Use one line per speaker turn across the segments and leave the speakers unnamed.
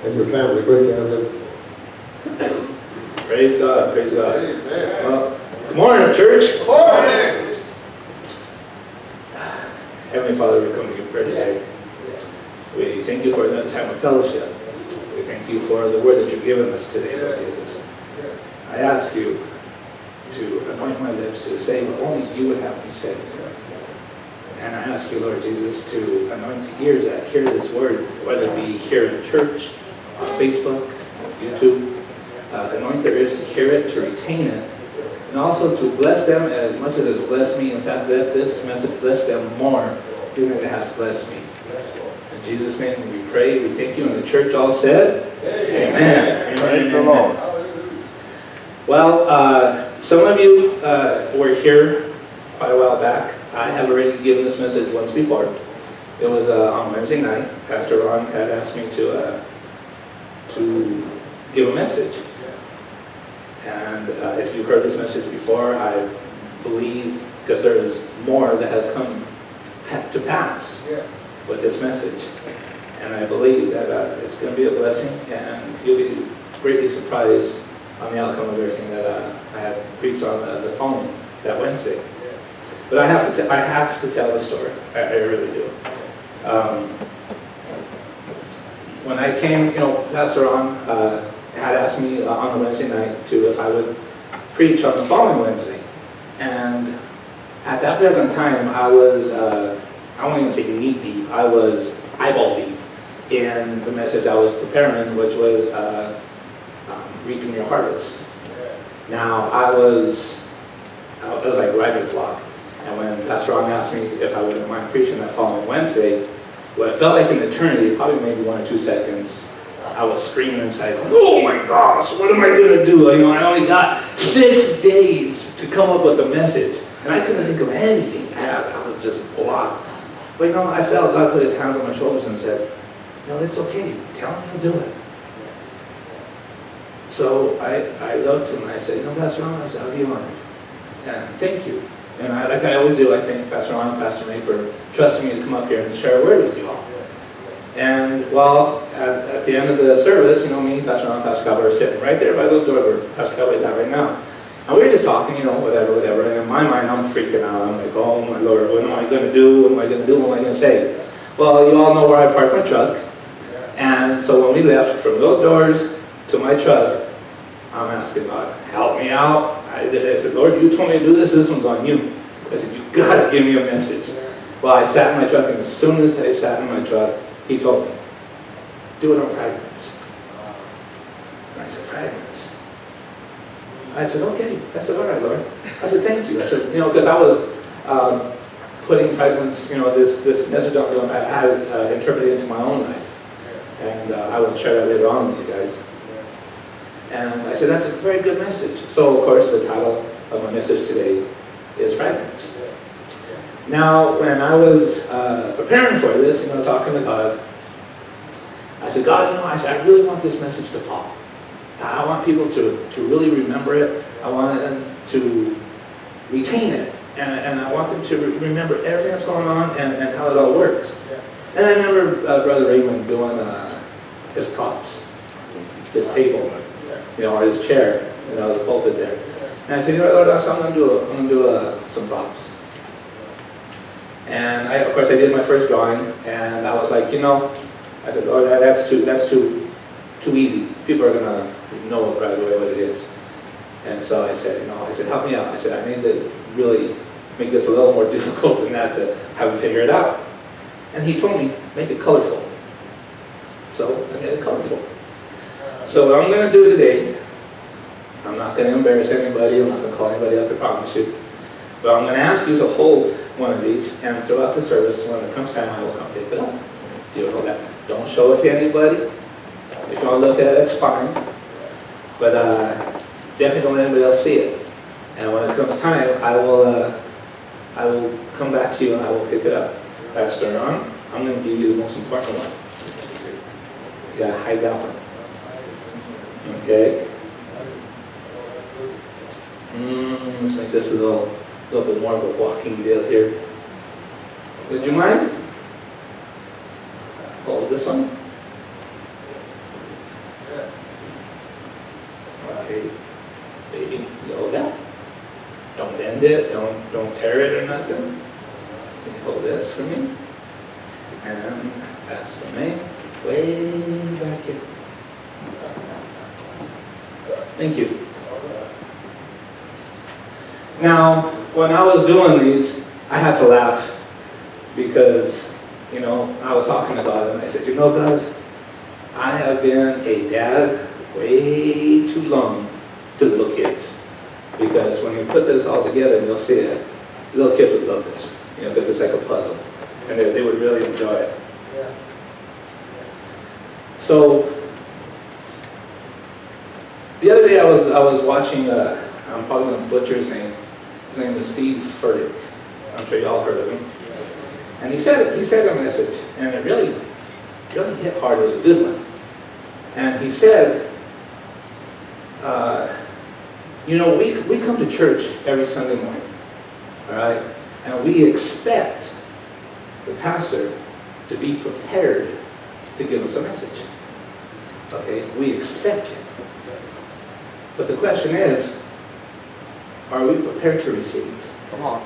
and your family. Great to have them.
Praise God, praise God.
Amen.
Well, good morning, church.
Good morning.
Heavenly Father, we come to you in prayer today. We thank you for another time of fellowship. We thank you for the word that you've given us today, Lord Jesus. I ask you to anoint my lips to say what only you would have me say. And I ask you, Lord Jesus, to anoint the ears that hear this word, whether it be here in church, on Facebook, YouTube. Anoint their ears to hear it, to retain it, and also to bless them as much as it's blessed me. In fact, let this message bless them more than it has blessed me. In Jesus' name we pray, we thank you, and the church all said, Amen.
Praise the Lord.
Well, some of you were here quite a while back. I have already given this message once before. It was on Wednesday night. Pastor Ron had asked me to give a message. And if you've heard this message before, I believe, because there is more that has come to pass with this message. And I believe that it's going to be a blessing, and you'll be greatly surprised on the outcome of everything that I had preached on the phone that Wednesday. But I have to tell the story. I really do. When I came, Pastor Ron had asked me on a Wednesday night if I would preach on the following Wednesday. And at that present time, I was, I won't even say knee deep, I was eyeball deep in the message I was preparing, which was reaping your harvest. Now, it was like writer's block. And when Pastor Ron asked me if I wouldn't mind preaching that following Wednesday, what it felt like an eternity, probably maybe 1 or 2 seconds, I was screaming inside, oh my gosh, what am I going to do? I only got 6 days to come up with a message. And I couldn't think of anything. I was just blocked. But I felt God put his hands on my shoulders and said, no, it's okay. Tell me to do it. So I looked and I said, Pastor Ron, I said, I'll be honored. And thank you. And like I always do, I thank Pastor Ron and Pastor May for trusting me to come up here and share a word with you all. And while at the end of the service, me, Pastor Ron, and Pastor Cowboy were sitting right there by those doors where Pastor Cowboy's at right now. And we were just talking, whatever. And in my mind, I'm freaking out. I'm like, oh my Lord, what am I going to do? What am I going to do? What am I going to say? Well, you all know where I parked my truck. And so when we left from those doors to my truck, I'm asking God, help me out. I said, Lord, you told me to do this. This one's on you. I said, you got to give me a message. Well, I sat in my truck, and as soon as I sat in my truck, he told me, do it on Fragments. And I said, Fragments? I said, okay. I said, all right, Lord. I said, thank you. I said, because I was putting Fragments, this message I had interpreted into my own life. And I will share that later on with you guys. And I said, that's a very good message. So, of course, the title of my message today is Fragments. Now, when I was preparing for this, talking to God, I said, God, I really want this message to pop. I want people to really remember it. I want them to retain it. And I want them to remember everything that's going on and how it all works. And I remember Brother Raymond doing his props, his table, or his chair, the pulpit there. And I said, Lord, I'm going to do some props. And of course I did my first drawing, and I was like, I said, Lord, that's too easy. People are gonna know right away what it is. And so I said, help me out. I said, I need to really make this a little more difficult than that to have them figure it out. And he told me, make it colorful. So I made it colorful. So what I'm gonna do today, I'm not gonna embarrass anybody, I'm not gonna call anybody up, I promise you. But I'm gonna ask you to hold one of these, and throughout the service, when it comes time, I will come pick it up. If you don't know that, don't show it to anybody. If you want to look at it, that's fine. But definitely don't let anybody else see it. And when it comes time, I will come back to you and I will pick it up. Pastor Ron, I'm going to give you the most important one. You got to hide that one. Okay? Let's make this a little bit more of a walking deal here. Would you mind? Hold this one. Okay, baby, hold that. Don't bend it, don't tear it or nothing. Can you hold this for me? And pass for me. Way back here. Thank you. Now, when I was doing these, I had to laugh because, I was talking about it and I said, guys, I have been a dad way too long to little kids. Because when you put this all together and you'll see it, little kids would love this, because it's like a puzzle. And they would really enjoy it.
Yeah.
So, the other day I was watching, I'm probably going to butcher his name. His name is Steve Furtick. I'm sure you all heard of him. And he said a message, and it really hit hard. It was a good one. And he said, we come to church every Sunday morning, all right? And we expect the pastor to be prepared to give us a message. Okay, we expect it. But the question is, are we prepared to receive?
Come on.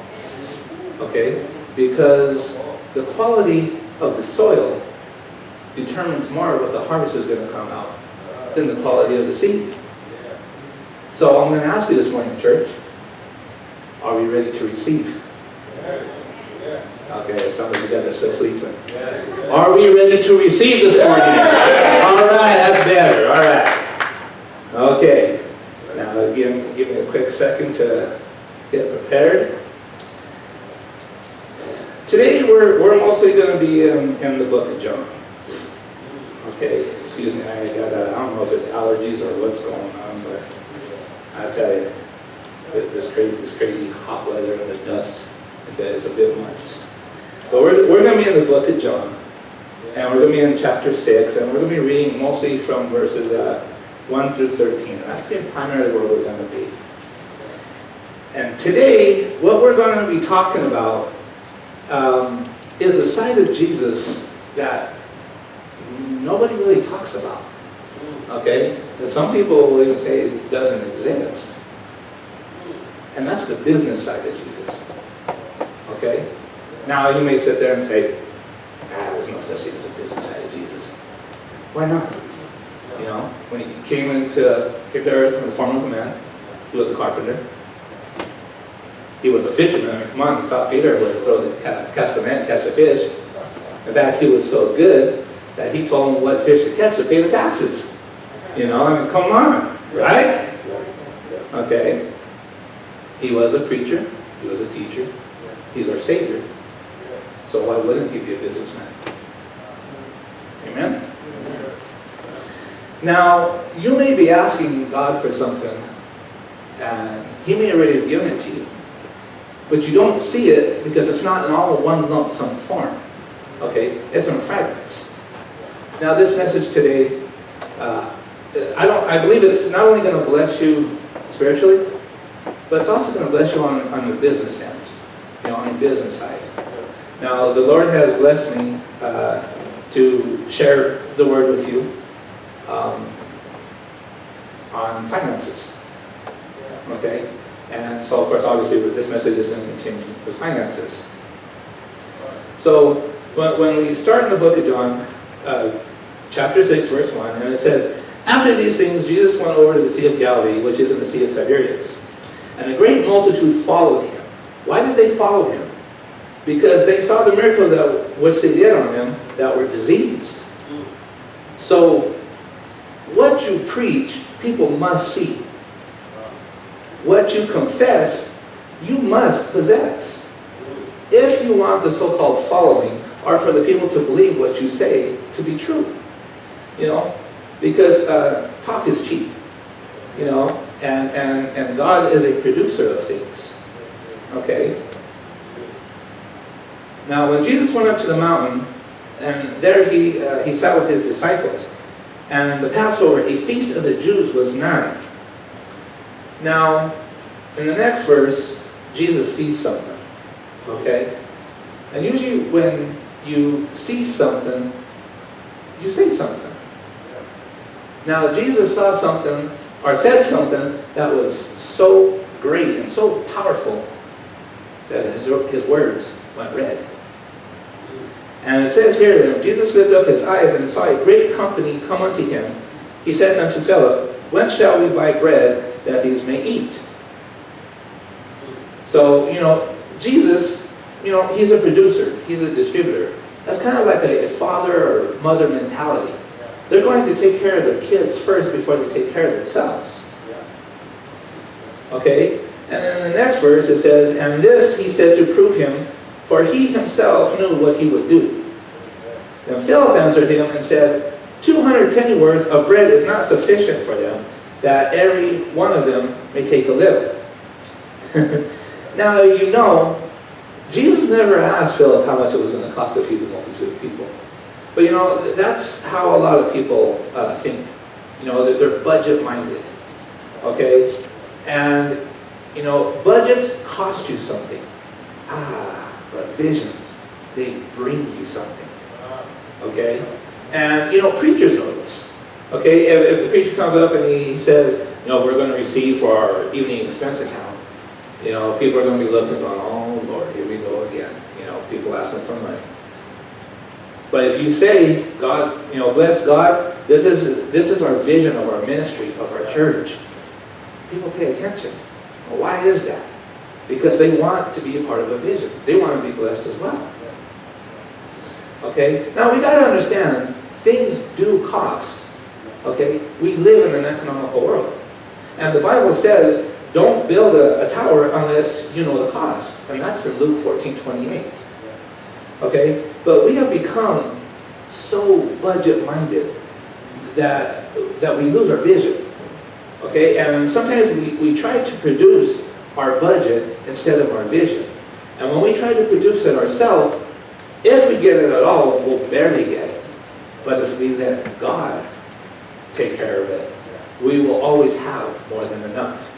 Okay, because the quality of the soil determines more what the harvest is going to come out than the quality of the seed. So I'm going to ask you this morning, church, are we ready to receive? Okay, some of you guys are still sleeping. Are we ready to receive this morning? All right, that's better. All right. Okay. Now, again, give me a quick second to get prepared. Today, we're mostly going to be in the book of John. Okay, excuse me, I don't know if it's allergies or what's going on, but I tell you, this crazy hot weather and the dust, it's a bit much. But we're going to be in the book of John, and we're going to be in chapter 6, and we're going to be reading mostly from verses 1 through 13, and that's primarily where we're going to be. And today, what we're going to be talking about is a side of Jesus that nobody really talks about. Okay? And some people will even say it doesn't exist. And that's the business side of Jesus. Okay? Now you may sit there and say, there's no such thing as a business side of Jesus. Why not? When he came to earth in the form of a man, he was a carpenter. He was a fisherman. I mean, come on, he taught Peter where to cast the net, catch the fish. In fact, he was so good that he told him what fish to catch to pay the taxes. Come on, right? Okay. He was a preacher. He was a teacher. He's our Savior. So why wouldn't he be a businessman? Amen? Now, you may be asking God for something, and He may already have given it to you. But you don't see it because it's not in all one lump sum form. Okay? It's in fragments. Now, this message today, I believe it's not only going to bless you spiritually, but it's also going to bless you on the business sense, on the business side. Now, the Lord has blessed me to share the word with you on finances. Okay? And so, of course, obviously, this message is going to continue with finances. So, when we start in the book of John, chapter 6, verse 1, and it says, "After these things, Jesus went over to the Sea of Galilee, which is in the Sea of Tiberias. And a great multitude followed him." Why did they follow him? Because they saw the miracles which they did on them that were diseased. So, what you preach, people must see. What you confess, you must possess. If you want the so-called following, or for the people to believe what you say to be true. Because talk is cheap. And God is a producer of things. Okay? Now, when Jesus went up to the mountain, and there he sat with his disciples, and the Passover, a feast of the Jews, was nigh. Now, in the next verse, Jesus sees something. Okay? And usually when you see something, you say something. Now, Jesus saw something or said something that was so great and so powerful that his words went red. And it says here that when Jesus lifted up his eyes and saw a great company come unto him, he said unto Philip, Whence shall we buy bread that these may eat? So, Jesus, he's a producer. He's a distributor. That's kind of like a father or mother mentality. They're going to take care of their kids first before they take care of themselves. Okay? And then in the next verse it says, And this he said to prove him, for he himself knew what he would do. Then Philip answered him and said, 200 pennyworth of bread is not sufficient for them, that every one of them may take a little. Now, Jesus never asked Philip how much it was going to cost to feed the multitude of people. But that's how a lot of people think. They're budget-minded. Okay? And, budgets cost you something. But visions, they bring you something. Okay? And, preachers know this. Okay? If the preacher comes up and he says, we're going to receive for our evening expense account, people are going to be looking going, oh, Lord, here we go again. People asking for money. But if you say, God, bless God, this is our vision of our ministry, of our church, people pay attention. Well, why is that? Because they want to be a part of a vision. They want to be blessed as well. Okay? Now, we got to understand, things do cost. Okay? We live in an economical world. And the Bible says, don't build a tower unless you know the cost. And that's in Luke 14:28. Okay? But we have become so budget-minded that we lose our vision. Okay? And sometimes we try to produce our budget instead of our vision. And when we try to produce it ourselves, if we get it at all, we'll barely get it. But if we let God take care of it, we will always have more than enough.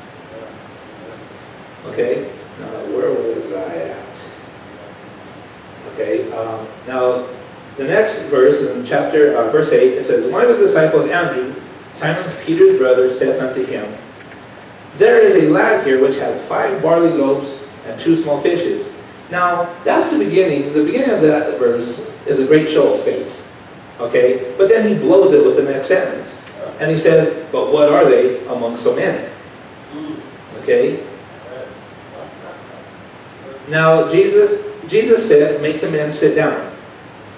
Okay? Now, where was I at? Okay, now the next verse in verse 8, it says, One of his disciples, Andrew, Simon Peter's brother, saith unto him, There is a lad here which hath 5 barley loaves and 2 small fishes. Now, that's the beginning. The beginning of that verse is a great show of faith. Okay? But then he blows it with the next sentence. And he says, But what are they among so many? Okay? Now, Jesus said, Make the men sit down.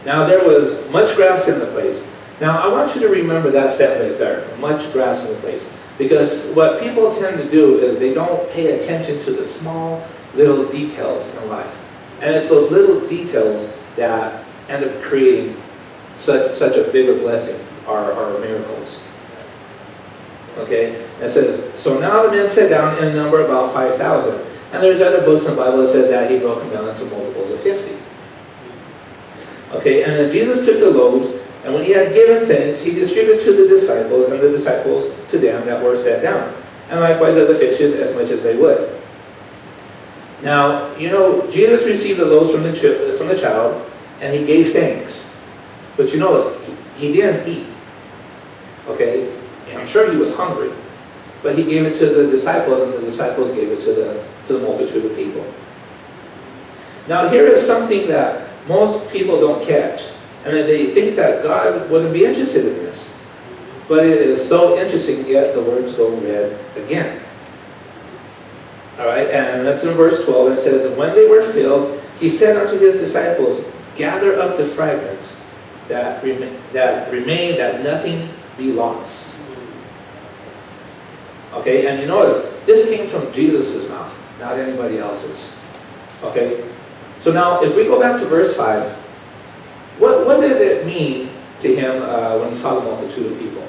Now, there was much grass in the place. Now, I want you to remember that set right there. Much grass in the place. Because what people tend to do is they don't pay attention to the small little details in life. And it's those little details that end up creating such a bigger blessing, or miracles. Okay? It says, So now the men sat down in number about 5,000. And there's other books in the Bible that says that he broke them down into multiples of 50. Okay, and then Jesus took the loaves, and when he had given thanks, he distributed to the disciples, and the disciples to them that were set down. And likewise of the fishes, as much as they would. Now, Jesus received the loaves from the child, and he gave thanks. But he didn't eat. Okay? And I'm sure he was hungry. But he gave it to the disciples, and the disciples gave it to the multitude of people. Now, here is something that most people don't catch. And that they think that God wouldn't be interested in this. But it is so interesting, yet the words go red again. Alright, and that's in verse 12. It says, And when they were filled, he said unto his disciples, Gather up the fragments that remain, that nothing be lost. Okay, and you notice, this came from Jesus' mouth, not anybody else's. Okay, so now if we go back to verse 5, what did it mean to him when he saw the multitude of people?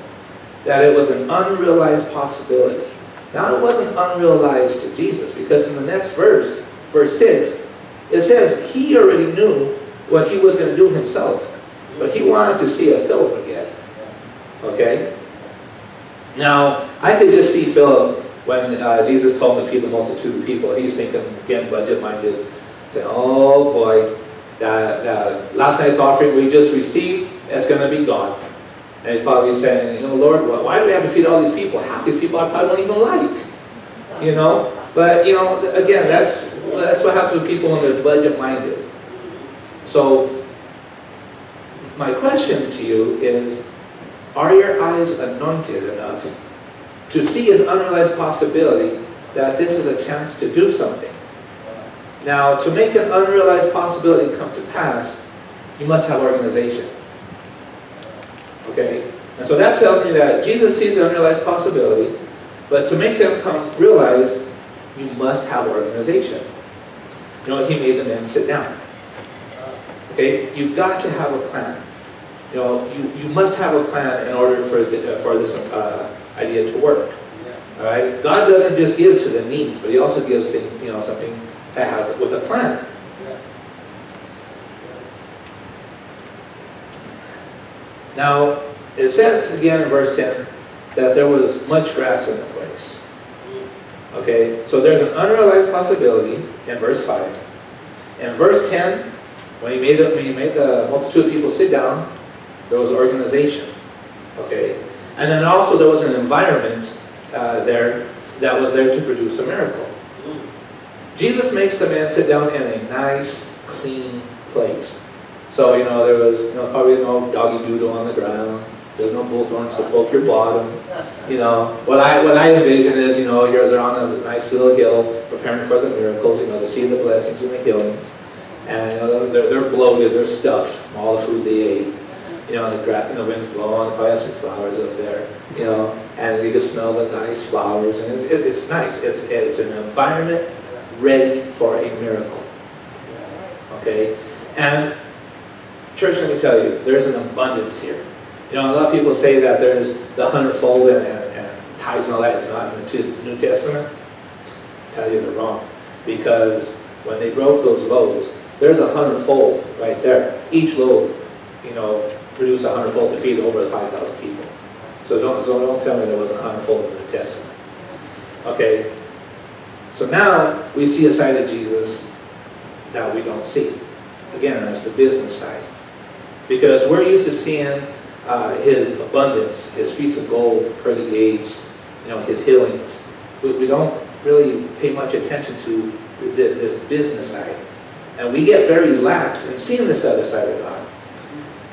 That it was an unrealized possibility. Now it wasn't unrealized to Jesus, because in the next verse, verse 6, it says he already knew what he was going to do himself, but he wanted to see if Philip would get it. Okay? Now, I could just see Philip when Jesus told him to feed the multitude of people. He's thinking, again, budget-minded, saying, oh boy, that last night's offering we just received, it's going to be gone. And he's probably saying, Lord, why do we have to feed all these people? Half these people I probably don't even like. But again, that's what happens with people when they're budget-minded. So my question to you is, are your eyes anointed enough to see an unrealized possibility that this is a chance to do something? Now, to make an unrealized possibility come to pass, you must have organization. Okay? And so that tells me that Jesus sees an unrealized possibility, but to make them come realize, you must have organization. He made the men sit down. Okay? You've got to have a plan. You must have a plan in order for this idea to work. All right? God doesn't just give to the needs, but He also gives things, something that has it with a plan. Now, it says again in verse 10 that there was much grass in the place. Okay, so there's an unrealized possibility in verse 5. In verse 10, when he made the multitude of people sit down, there was organization. Okay, and then also there was an environment there that was there to produce a miracle. Jesus makes the man sit down in a nice, clean place. So, there was probably no doggy doodle on the ground. There's no bullthorns to poke your bottom. What I envision is, they're on a nice little hill preparing for the miracles, to see the blessings and the healings. And, they're bloated, they're stuffed from all the food they ate. The wind's blowing, probably has some flowers up there, and you can smell the nice flowers. And it's nice. It's an environment ready for a miracle. Okay? And church, let me tell you, there's an abundance here. A lot of people say that there's the hundredfold and tithes and all that. It's not in the New Testament. I tell you they're wrong. Because when they broke those loaves, there's 100-fold right there. Each loaf, produced 100-fold to feed over 5,000 people. So don't tell me there wasn't 100-fold in the New Testament. Okay. So now we see a side of Jesus that we don't see. Again, that's the business side. Because we're used to seeing His abundance, His streets of gold, pearly gates, His healings. We don't really pay much attention to this business side. And we get very lax in seeing this other side of God.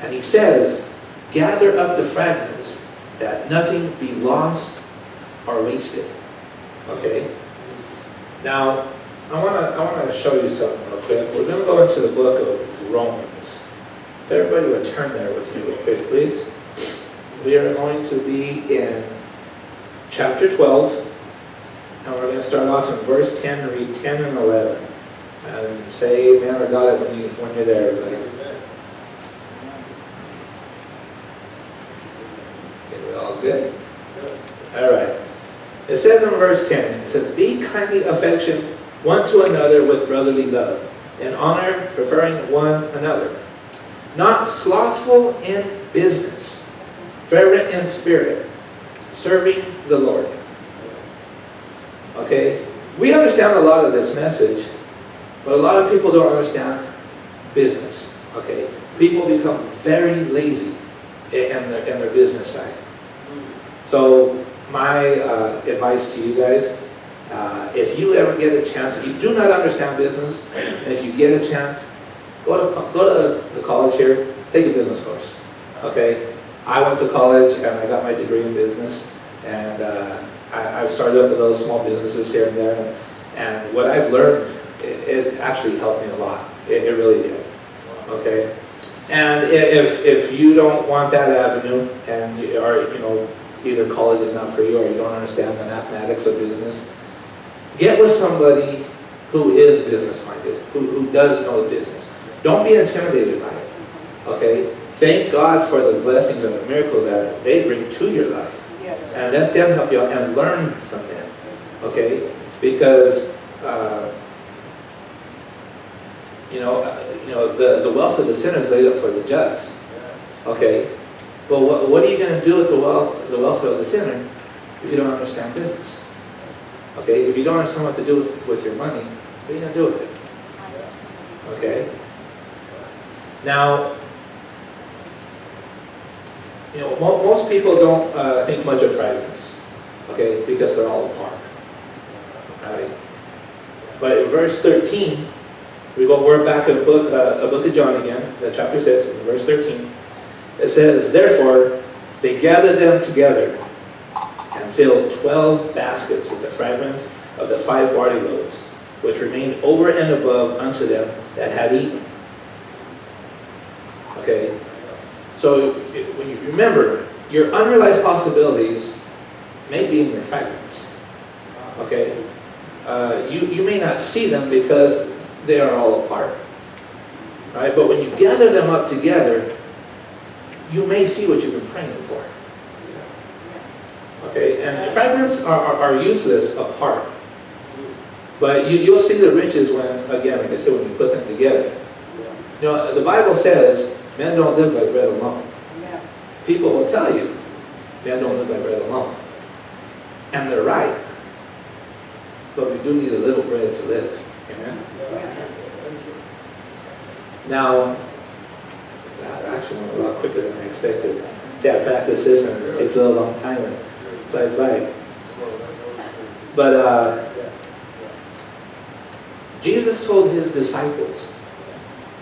And He says, gather up the fragments, that nothing be lost or wasted. Okay? Now, I want to show you something real quick. We're going to go into the book of Romans. If everybody would turn there with me real quick, please. We are going to be in chapter 12, and we're going to start off in verse 10 and read 10 and 11. And say amen or got it when you're there, everybody. Okay, we all good? All right. It says in verse 10, it says, be kindly affectioned one to another with brotherly love, in honor preferring one another. Not slothful in business, fervent in spirit, serving the Lord. Okay? We understand a lot of this message, but a lot of people don't understand business. Okay? People become very lazy in their business side. So my advice to you guys, if you ever get a chance, if you do not understand business, and if you get a chance, go to the college here, take a business course. Okay? I went to college and I got my degree in business, and I've started up with those small businesses here and there, and what I've learned, it actually helped me a lot. It really did. Okay? And if you don't want that avenue, and either college is not for you or you don't understand the mathematics of business, get with somebody who is business-minded, who does know business. Don't be intimidated by it. Okay? Thank God for the blessings and the miracles that they bring to your life. And let them help you out and learn from them. Okay? Because the wealth of the sinner is laid up for the just. Okay? Well, what are you going to do with the wealth of the sinner if you don't understand business? Okay? If you don't understand what to do with your money, what are you going to do with it? Okay? Now, Most people don't think much of fragments, okay, because they're all apart, right? But in verse 13, we're back in the book of John again, chapter 6, verse 13. It says, "Therefore they gathered them together and filled 12 baskets with the fragments of the 5 barley loaves, which remained over and above unto them that had eaten." Okay, so when you remember, your unrealized possibilities may be in your fragments. Okay, you may not see them because they are all apart, right? But when you gather them up together, you may see what you've been praying for. Okay, and fragments are useless apart. But you'll see the riches when, again, like I said, when you put them together. The Bible says, men don't live by bread alone. People will tell you, men don't live by bread alone. And they're right. But we do need a little bread to live. Amen? Now, that actually went a lot quicker than I expected. See, I practiced this and it takes a little long time and it flies by. But Jesus told his disciples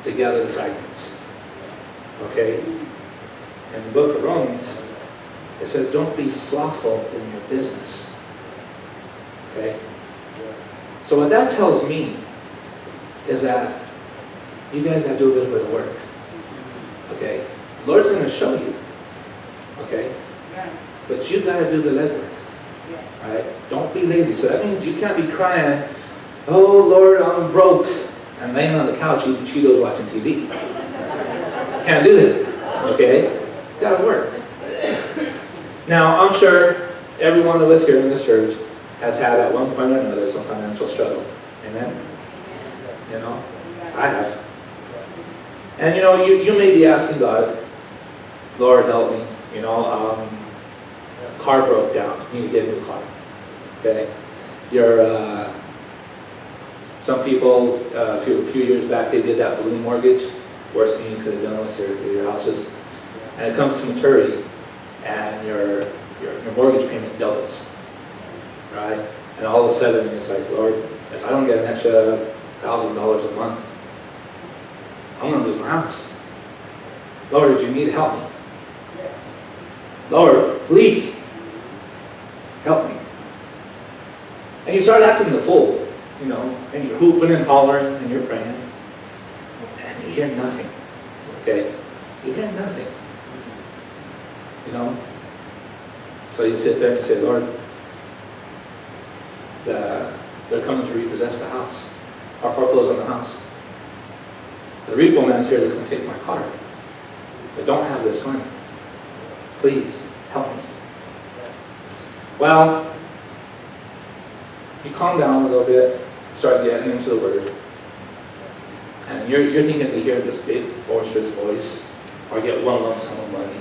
to gather the fragments. Okay? In the book of Romans, it says, don't be slothful in your business. Okay? So what that tells me is that you guys got to do a little bit of work. Okay? The Lord's going to show you. Okay? But you got to do the legwork. Right? Don't be lazy. So that means you can't be crying, "Oh Lord, I'm broke," and laying on the couch eating Cheetos watching TV. Can't do that. Okay? Got to work. Now, I'm sure every one of us here in this church has had at one point or another some financial struggle. Amen? I have. And you may be asking God, "Lord, help me. Car broke down. You need to get a new car." Okay? Some people, a few years back, they did that balloon mortgage. Worst thing you could have done with your houses. And it comes to maturity, and your mortgage payment doubles. Right? And all of a sudden, it's like, "Lord, if I don't get an extra $1,000 a month, I'm going to lose my house. Lord, you need to help me. Lord, please, help me." And you start acting the fool, and you're hooping and hollering and you're praying, and you hear nothing. Okay? You hear nothing. So you sit there and say, "Lord, they're coming to repossess the house, or foreclose on the house. The repo man's here to come take my car. I don't have this money. Please, help me." Well, you calm down a little bit, start getting into the Word, and you're thinking to hear this big, boisterous voice, or get one lump sum of money,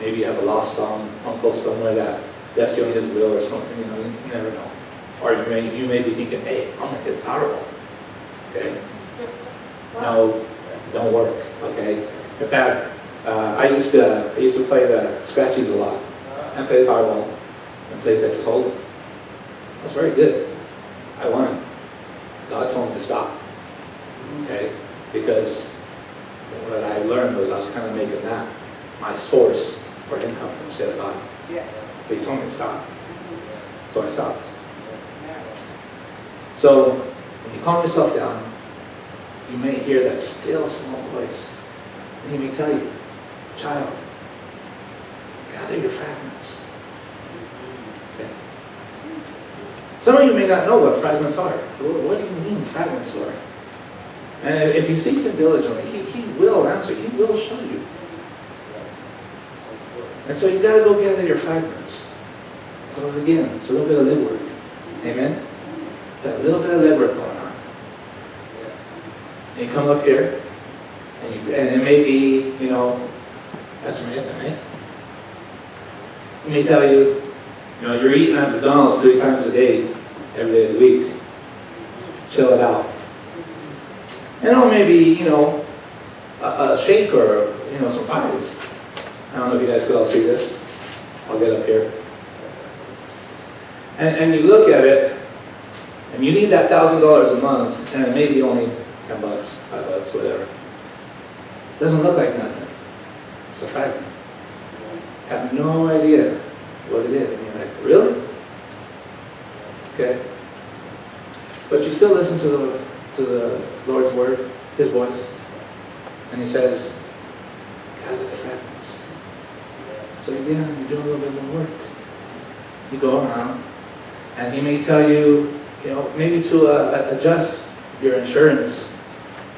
Maybe you have a lost uncle somewhere that left you on his will or something, you never know. Or you may be thinking, "Hey, I'm going to hit the Powerball." Okay? No, don't work. Okay? In fact, I used to play the scratchies a lot, and play the Powerball, and play Texas Hold'em. That's very good. I won. God told me to stop. Okay? Because what I learned was I was kind of making that my source for income instead of God. But he told me to stop. So I stopped. So when you calm yourself down, you may hear that still small voice. And he may tell you, "Child, gather your fragments." Okay? Some of you may not know what fragments are. What do you mean fragments, Lord? And if you seek him diligently, he will answer. He will show you. And so you got to go gather your fragments. So again, it's a little bit of legwork. Amen? Got a little bit of legwork going on. And you come up here, and it may be, Pastor Nathan, right? He may tell you, you're eating at McDonald's 3 times a day, every day of the week. Chill it out. And maybe, a shake or, some fries. I don't know if you guys could all see this. I'll get up here. And you look at it, and you need that $1,000 a month, and it may be only 10 bucks, 5 bucks, whatever. It doesn't look like nothing. It's a fragment. Have no idea what it is. And you're like, really? Okay. But you still listen to the Lord's word, His voice. And He says, gather the fragments. So again, you're doing a little bit more work. You go around, and He may tell you, maybe to adjust your insurance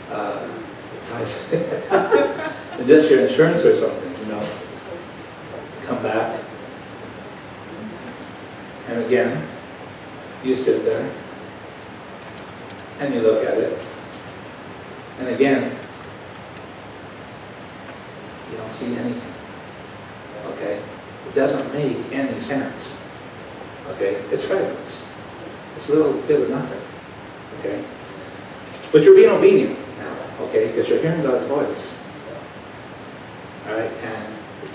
price. Adjust your insurance or something, Come back. And again, you sit there, and you look at it. And again, you don't see anything. Okay? It doesn't make any sense. Okay? It's fragments. It's a little bit of nothing. Okay? But you're being obedient now, okay? Because you're hearing God's voice. Alright? And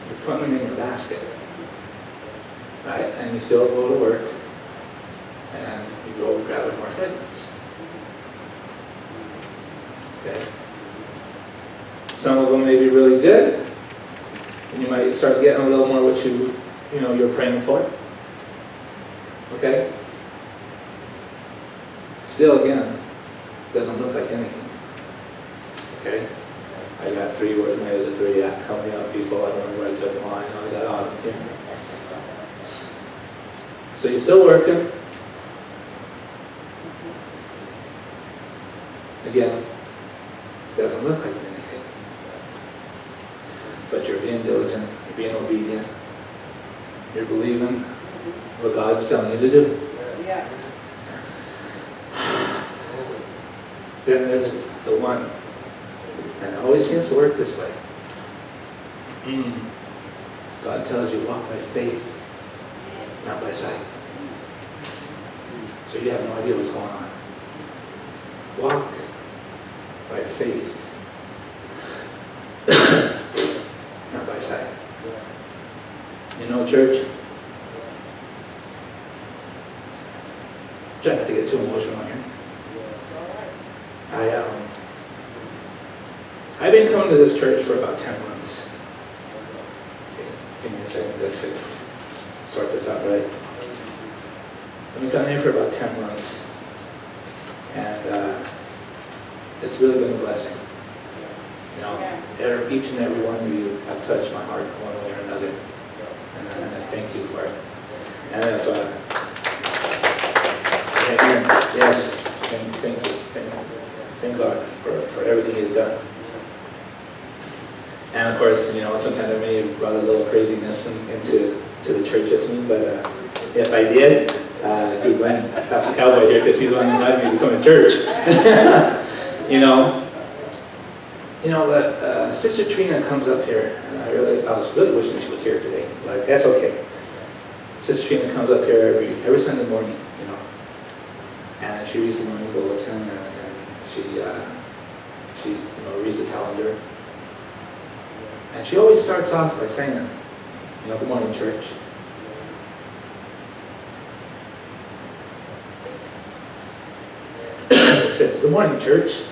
you're putting them in your basket. Right? And you still go to work. And you go gather more fragments. Okay? Some of them may be really good. And you might start getting a little more what you're praying for. Okay? Still, again, doesn't look like anything. Okay? I got 3 words, maybe the 3. Help me out, people. I don't remember where I took them all. I know I got all of them here. So you're still working. Again, doesn't look like anything. But you're being diligent. You're being obedient. You're believing what God's telling you to do.
Yeah.
Then there's the one. And it always seems to work this way. God tells you, walk by faith, not by sight. So you have no idea what's going on. Walk by faith, not by sight. Church, try not to get too emotional here. I've been coming to this church for about 10 months. Okay, give me a second to sort this out right. I've been coming here for about 10 months, and it's really been a blessing. Each and every one of you have touched my heart one way or another, and I thank you for it. And if yes, thank you, thank God for everything He's done. And of course, sometimes I may have brought a little craziness into the church with me, but if I did, good blame Pastor Cowboy here, because he's the one who invited me to come to church. But Sister Trina comes up here, and I was really wishing she was here today, but that's okay. Sister Trina comes up here every Sunday morning, and she reads the morning bulletin, and she reads the calendar. And she always starts off by saying, good morning, church. It says, good morning, church.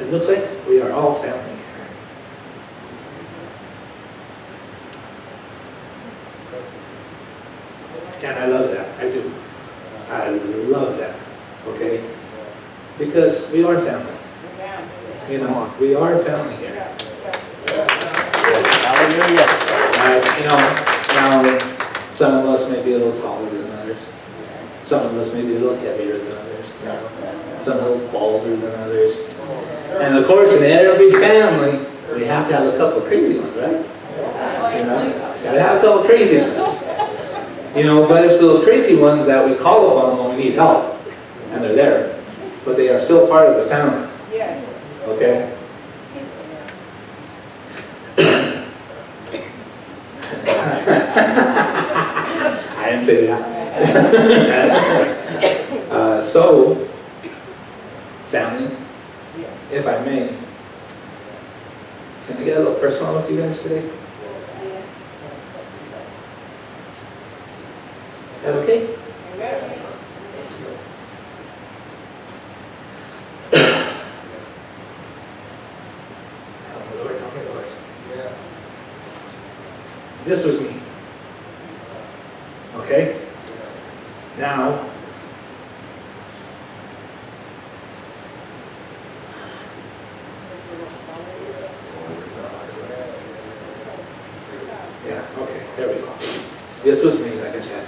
It looks like we are all family here. And I love that. I do. I love that. Okay? Because we are family. We are family here.
Hallelujah.
Now, some of us may be a little taller than others. Some of us may be a little heavier than others. Some a little balder than others. And of course, in every family, we have to have a couple of crazy ones, right? Gotta have a couple of crazy ones. But it's those crazy ones that we call upon when we need help. And they're there. But they are still part of the family. Okay? I didn't say that. So, family, if I may, can I get a little personal with you guys today? Is that okay? Help me, Lord, help me, Lord. This was me. Okay? Now, yeah, okay, there we go. This was me, like I said.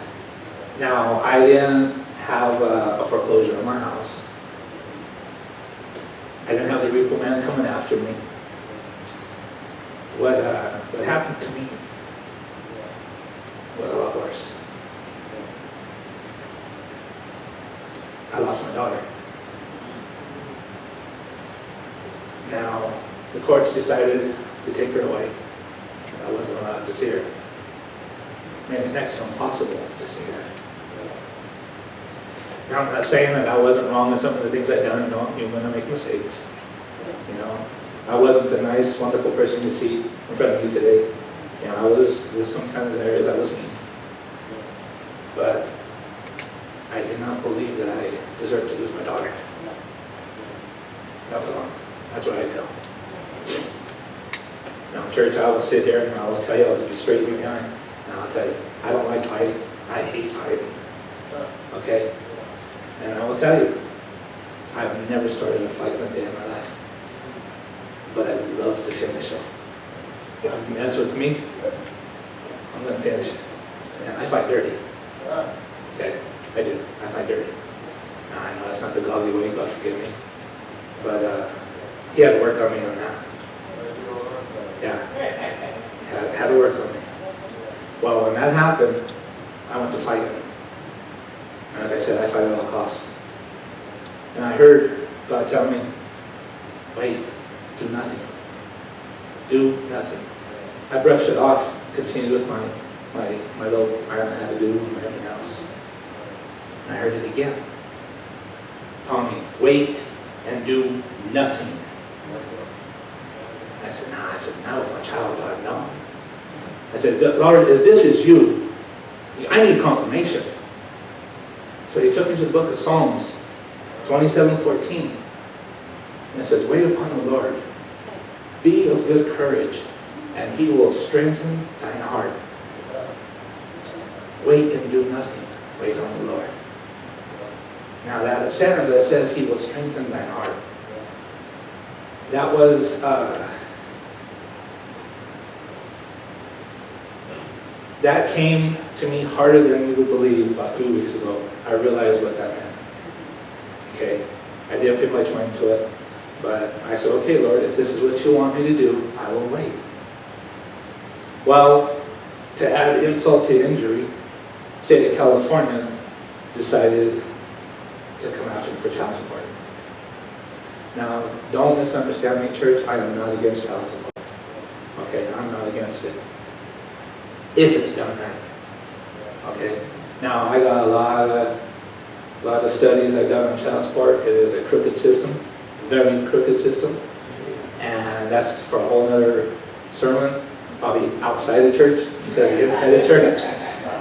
Now, I didn't have a foreclosure on my house. I didn't have the repo man coming after me. What happened to me was a lot worse. I lost my daughter. Now, the courts decided to take her away. I wasn't allowed to see her. Made it next to impossible to see her. Now, I'm not saying that I wasn't wrong in some of the things I've done. No, I'm human, I make mistakes. You know, I wasn't the nice, wonderful person you see in front of you today. You know, there's sometimes areas I was mean. But I did not believe that I deserved to lose my daughter. That was wrong. That's what I feel. Now, church, I will sit here and I will tell you, I'll look you straight in the eye, and I'll tell you, I don't like fighting. I hate fighting. Okay? And I will tell you, I've never started a fight in a day in my life. But I would love to finish it. You mess with me, I'm going to finish it. And I fight dirty. Okay? I do. I fight dirty. Now, I know that's not the godly way, God forgive me. But he had to work on me on that. Yeah. Had to work on me. Well, when that happened, I went to fight him. And like I said, I fight at all costs. And I heard God tell me, wait, do nothing. Do nothing. I brushed it off, continued with my little plan I had to do and everything else. And I heard it again. Telling me, wait and do nothing. I said, nah. I said, not with my child, God, no. I said, Lord, if this is you, I need confirmation. So he took me to the book of Psalms, 27:14. And it says, wait upon the Lord. Be of good courage, and he will strengthen thine heart. Wait and do nothing. Wait on the Lord. Now that sentence that says he will strengthen thine heart, that was that came to me harder than you would believe about 3 weeks ago. I realized what that meant. Okay, I didn't put much mind to it, but I said, okay, Lord, if this is what you want me to do, I will wait. Well, to add insult to injury, the state of California decided to come after me for child support. Now, don't misunderstand me, church. I am not against child support. Okay, I'm not against it. If it's done right. Okay. Now, I got a lot of studies I've done on child support. It is a crooked system, very crooked system, and that's for a whole other sermon, probably outside the church instead of inside the church.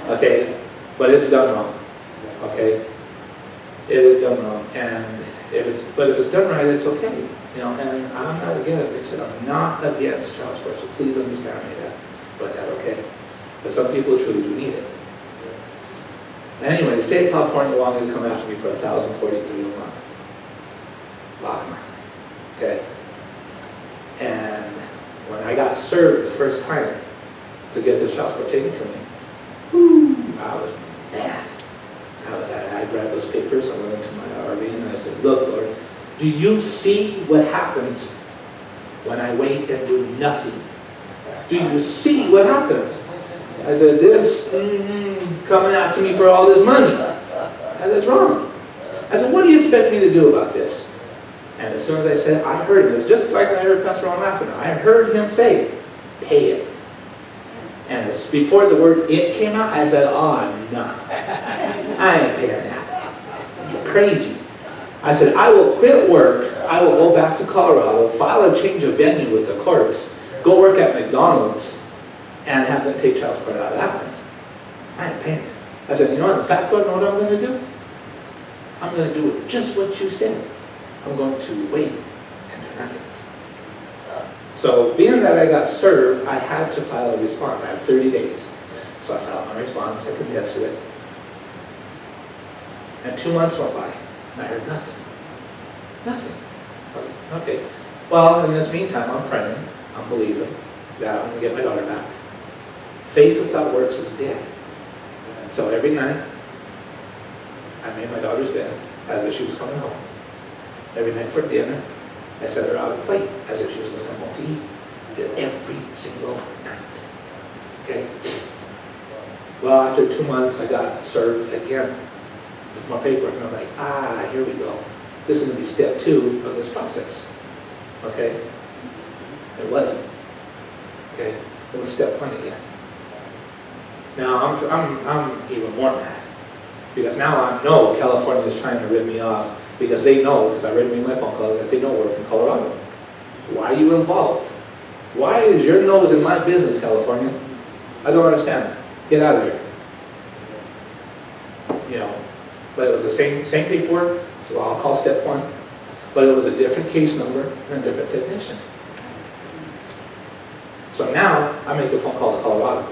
Okay, but it's done wrong. Okay, it is done wrong, and if it's done right, it's okay. You know, and I'm not against. I said I'm not against child support, so please understand me that. But that okay? But some people truly do need it. Anyway, the state of California wanted to come after me for $1,043 a month. A lot of money. Okay? And when I got served the first time to get this child support taken from me, I was mad. I grabbed those papers, I went into my RV and I said, look, Lord, do you see what happens when I wait and do nothing? Do you see what happens? I said, this coming after me for all this money. That's wrong. I said, what do you expect me to do about this? And as soon as I said, I heard it. It was just like when I heard Pastor Ron laughing. I heard him say, pay it. And it's before the word it came out, I said, oh, no. I ain't paying that. You're crazy. I said, I will quit work. I will go back to Colorado, file a change of venue with the courts, go work at McDonald's, and have them take child support out of that money. I ain't paying it. I said, you know what, in fact, Lord, know what I'm going to do? I'm going to do just what you said. I'm going to wait and do nothing. So being that I got served, I had to file a response. I had 30 days. So I filed my response, I contested it. And 2 months went by, and I heard nothing. Nothing. So, okay. Well, in this meantime, I'm praying, I'm believing that I'm going to get my daughter back. Faith without works is dead. So every night, I made my daughter's bed as if she was coming home. Every night for dinner, I set her out a plate as if she was going to come home to eat. Did every single night. Okay? Well, after 2 months, I got served again with more paperwork, and I'm like, here we go. This is going to be step 2 of this process. Okay? It wasn't. Okay? It was step 1 again. Now, I'm even more mad. Because now I know California is trying to rip me off, because they know, because I read in my phone calls, that they know we're from Colorado. Why are you involved? Why is your nose in my business, California? I don't understand that. Get out of here. You know, but it was the same paperwork, so I'll call step 1. But it was a different case number and a different technician. So now I make a phone call to Colorado.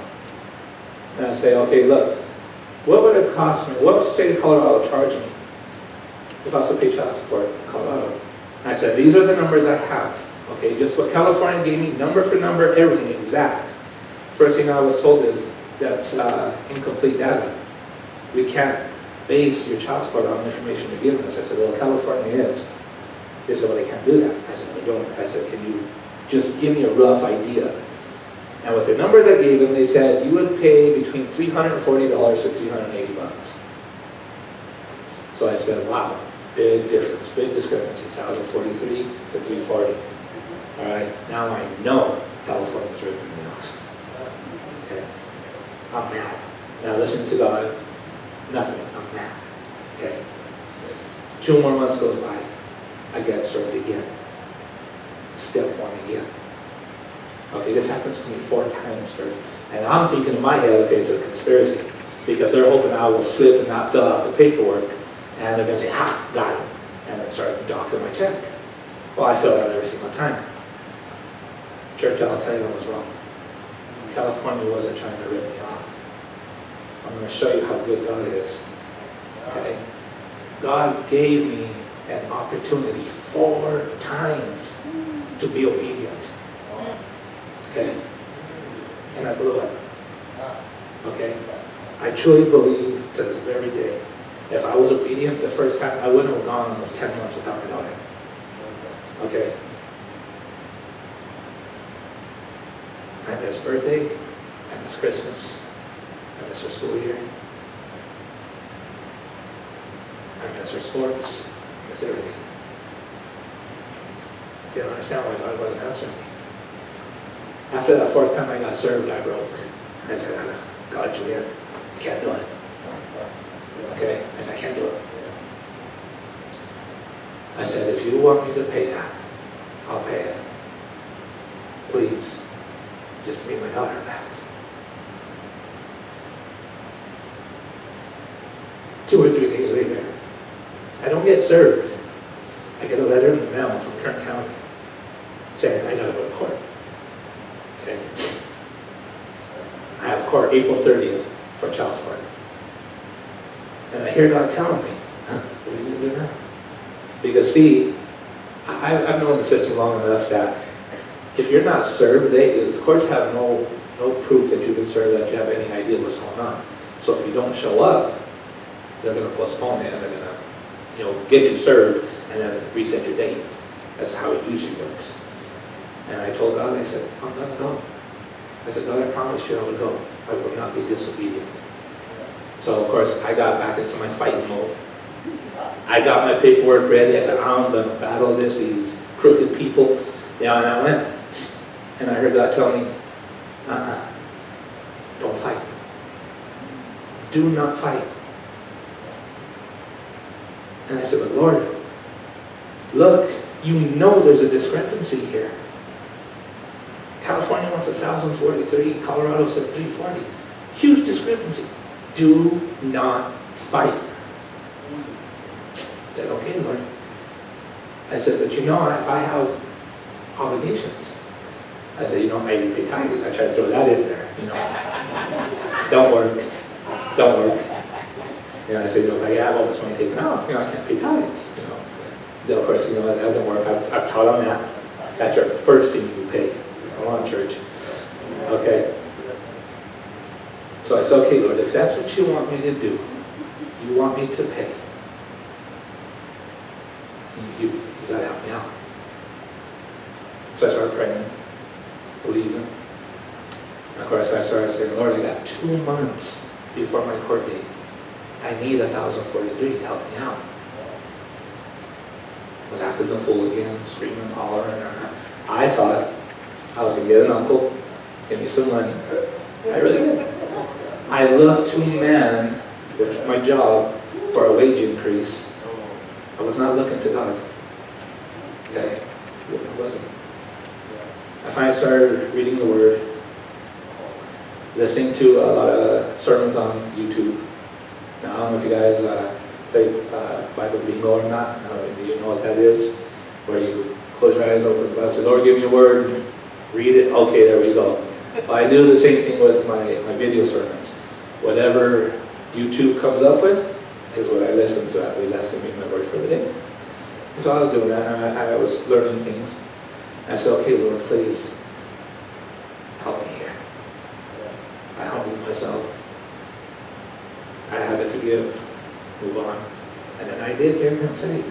And I say, okay, look, what would it cost me? What would the state of Colorado charge me if I was to pay child support in Colorado? And I said, these are the numbers I have. Okay, just what California gave me, number for number, everything exact. First thing I was told is that's incomplete data. We can't base your child support on information you're giving us. I said, well, California is. They said, well, they can't do that. I said, no, don't. I said, can you just give me a rough idea? And with the numbers I gave them, they said you would pay between $340 to $380. So I said, wow, big difference, big discrepancy, 1,043 to 340. All right, now I know California's ripping me off. Okay, I'm mad. Now listen to God, nothing, I'm mad. Okay, 2 more months goes by, I get served again. Step 1 again. Okay, this happens to me 4 times, church. And I'm thinking in my head, okay, it's a conspiracy. Because they're hoping I will slip and not fill out the paperwork. And they're going to say, ha, got him. And then start docking my check. Well, I fill it out every single time. Church, I'll tell you I was wrong. California wasn't trying to rip me off. I'm going to show you how good God is. Okay? God gave me an opportunity 4 times to be obedient. Okay? And I blew it. Okay? I truly believe to this very day, if I was obedient the first time, I wouldn't have gone almost 10 months without my daughter. Okay? I miss birthday, I miss Christmas, I miss her school year, I miss her sports, I miss everything. I didn't understand why God wasn't answering me. After that 4th time I got served, I broke. I said, God, Julian, I can't do it. Okay? I said, I can't do it. I said, if you want me to pay that, I'll pay it. Please, just give me my daughter back. 2 or 3 days later, I don't get served. I get a letter in the mail from Kern County saying I gotta go to court. Okay. I have court April 30th for child support. And I hear God telling me, what are you going to do now? Because see, I've known the system long enough that if you're not served, the courts have no proof that you've been served, that you have any idea what's going on. So if you don't show up, they're going to postpone it and they're going to get you served and then reset your date. That's how it usually works. And I told God, I said, I'm going to go. I said, God, I promised you I would go. I will not be disobedient. So, of course, I got back into my fighting mode. I got my paperwork ready. I said, I'm going to battle these crooked people. Yeah, and I went. And I heard God tell me, don't fight. Do not fight. And I said, but Lord, look, you know there's a discrepancy here. California wants 1,043, Colorado said 340. Huge discrepancy. Do not fight. I said, okay, Lord. I said, but I have obligations. I said, I pay tithes. I try to throw that in there, Don't work. I said, if I have all this money taken out, I can't pay tithes, Then of course, that doesn't work. I've taught them that. That's your first thing you pay. Come on, church. Okay. So I said, okay, Lord, if that's what you want me to do, you want me to pay, you gotta help me out. So I started praying, believing. Of course, I started saying, Lord, I got 2 months before my court date. I need 1,043 to help me out. I was acting the fool again, screaming, hollering. I thought I was going to get an uncle, give me some money. I really did. I looked to men, which was my job, for a wage increase. I was not looking to God. Okay? I wasn't. I finally started reading the Word, listening to a lot of sermons on YouTube. Now, I don't know if you guys play Bible bingo or not. Do you know what that is? Where you close your eyes, open the Bible, say, Lord, give me a word, read it. Okay, there we go. Well, I do the same thing with my video sermons. Whatever YouTube comes up with is what I listen to. I believe that's going to be my word for the day. So I was doing that, and I was learning things. I said, okay, Lord, please help me here. I humbled myself. I had to forgive, move on. And then I did hear him say,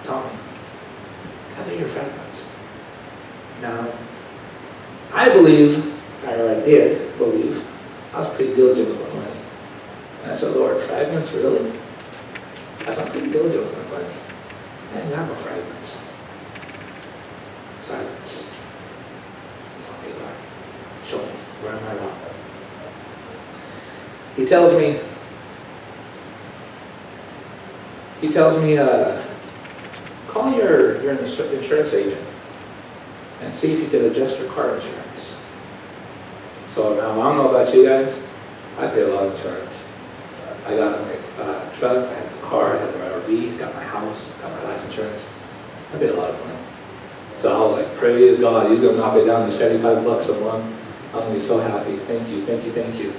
Tommy, gather your fragments. Now, I did believe, I was pretty diligent with my money. And I said, Lord, fragments, really? I thought I'm pretty diligent with my money. I ain't got no fragments. Silence. It's okay, Lord. Show me, where am I wrong? He tells me, call your insurance agent and see if you could adjust your car insurance. So now, I don't know about you guys, I pay a lot of insurance. I got my truck, I had the car, I had my RV, got my house, got my life insurance. I pay a lot of money. So I was like, praise God, he's going to knock it down to $75 a month. I'm going to be so happy. Thank you.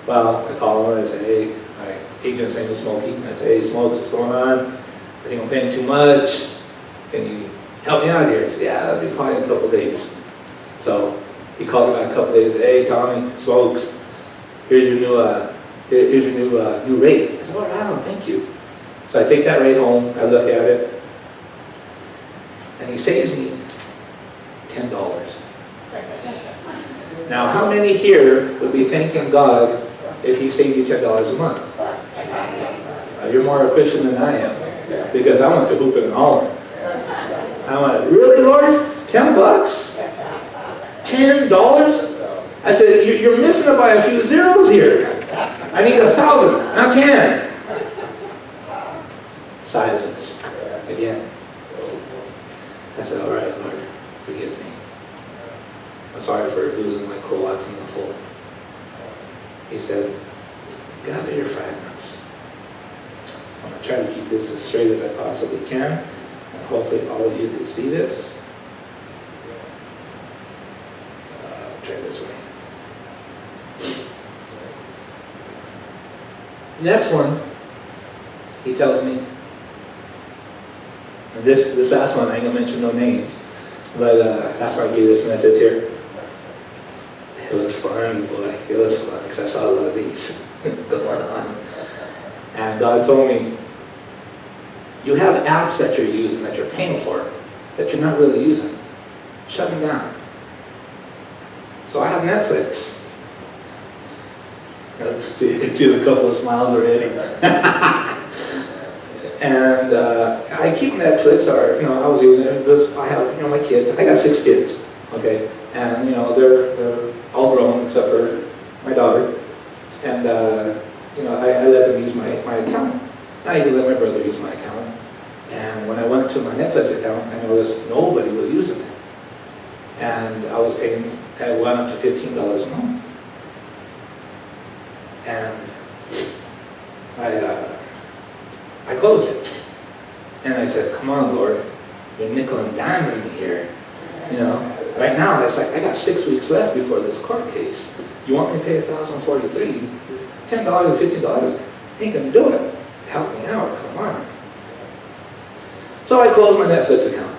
Well, I call him and I say, hey, my agent's name is Smokey. And I say, hey, Smokes, what's going on? I think I'm paying too much. Can you help me out here? He said, yeah, I'll be calling in a couple days. So he calls me back a couple days. Hey, Tommy, Smokes, here's your new rate. I said, all right, thank you. So I take that rate home. I look at it, and he saves me $10. Now, how many here would be thanking God if he saved you $10 a month? You're more a Christian than I am, because I went to hooping and hollering. I went, really, Lord? $10? $10? I said, you're missing it by a few zeros here. I need 1,000, not 10. Silence again. I said, all right, Lord, forgive me. I'm sorry for losing my cool, acting the fool. He said, gather your fragments. I'm going to try to keep this as straight as I possibly can, and hopefully all of you can see this. Try this way. Next one, he tells me, and this last one, I ain't going to mention no names, but that's why I gave this message here. It was funny, boy. It was fun, because I saw a lot of these going on. And God told me, you have apps that you're using, that you're paying for, that you're not really using. Shut them down. So I have Netflix. See a couple of smiles already. And I keep Netflix, or I was using it because I have my kids. I got 6 kids, okay, and they're all grown except for my daughter, and I let them use my account. I even let my brother use my account. And when I went to my Netflix account, I noticed nobody was using it, and I was paying. It went up to $15 a month. And I closed it. And I said, come on, Lord, you're nickel and diming me here. You know, right now, it's like, I got 6 weeks left before this court case. You want me to pay $1,043? $10 or $15 ain't gonna do it. Help me out, come on. So I closed my Netflix account.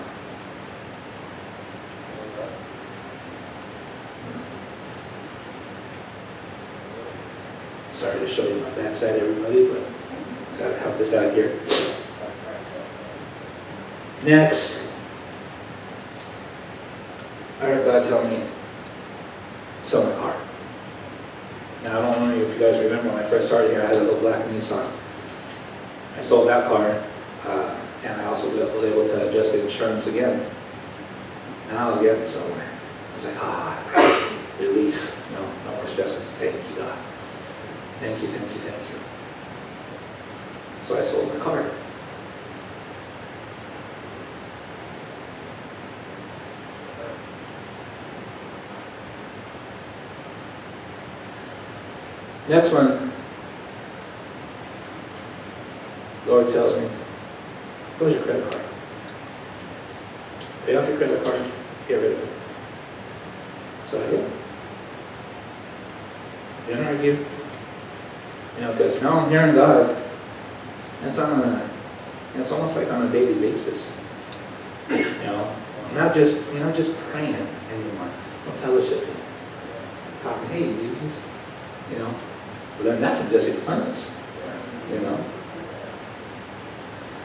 Sorry to show you my backside, everybody, but gotta help this out here. Next, I heard God tell me, sell my car. Now, I don't know if you guys remember when I first started here, I had a little black Nissan. I sold that car, and I also was able to adjust the insurance again. And I was getting somewhere. I was like, relief. No more stress. Thank you, God. Thank you, thank you, thank you. So I sold the car. Next one, Lord tells me, where's your credit card? Pay off your credit card, get rid of it. So I did. Didn't argue. Because now I'm hearing God. It's almost like on a daily basis. I'm not just praying anymore. I'm fellowshipping. Talking, hey, Jesus, We learned that from Jesse Clemens,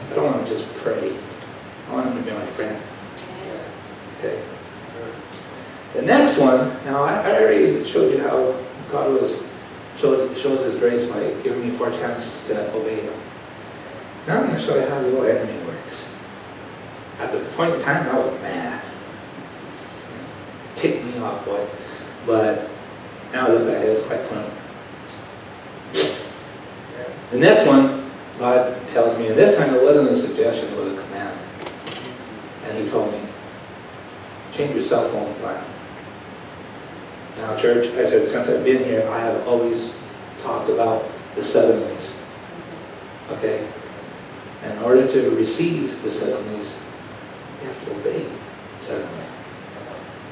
I don't want to just pray. I want him to be my friend. Okay. The next one, now I already showed you how God showed His grace by giving me 4 chances to obey Him. Now I'm going to show you how the old enemy works. At the point in time, I was mad. Ticked me off, boy. But now I look back, it was quite funny. The next one, God tells me, and this time it wasn't a suggestion, it was a command. And He told me, change your cell phone plan. Now, church, I said, since I've been here, I have always talked about the suddenlies. Okay? In order to receive the suddenlies, you have to obey suddenly.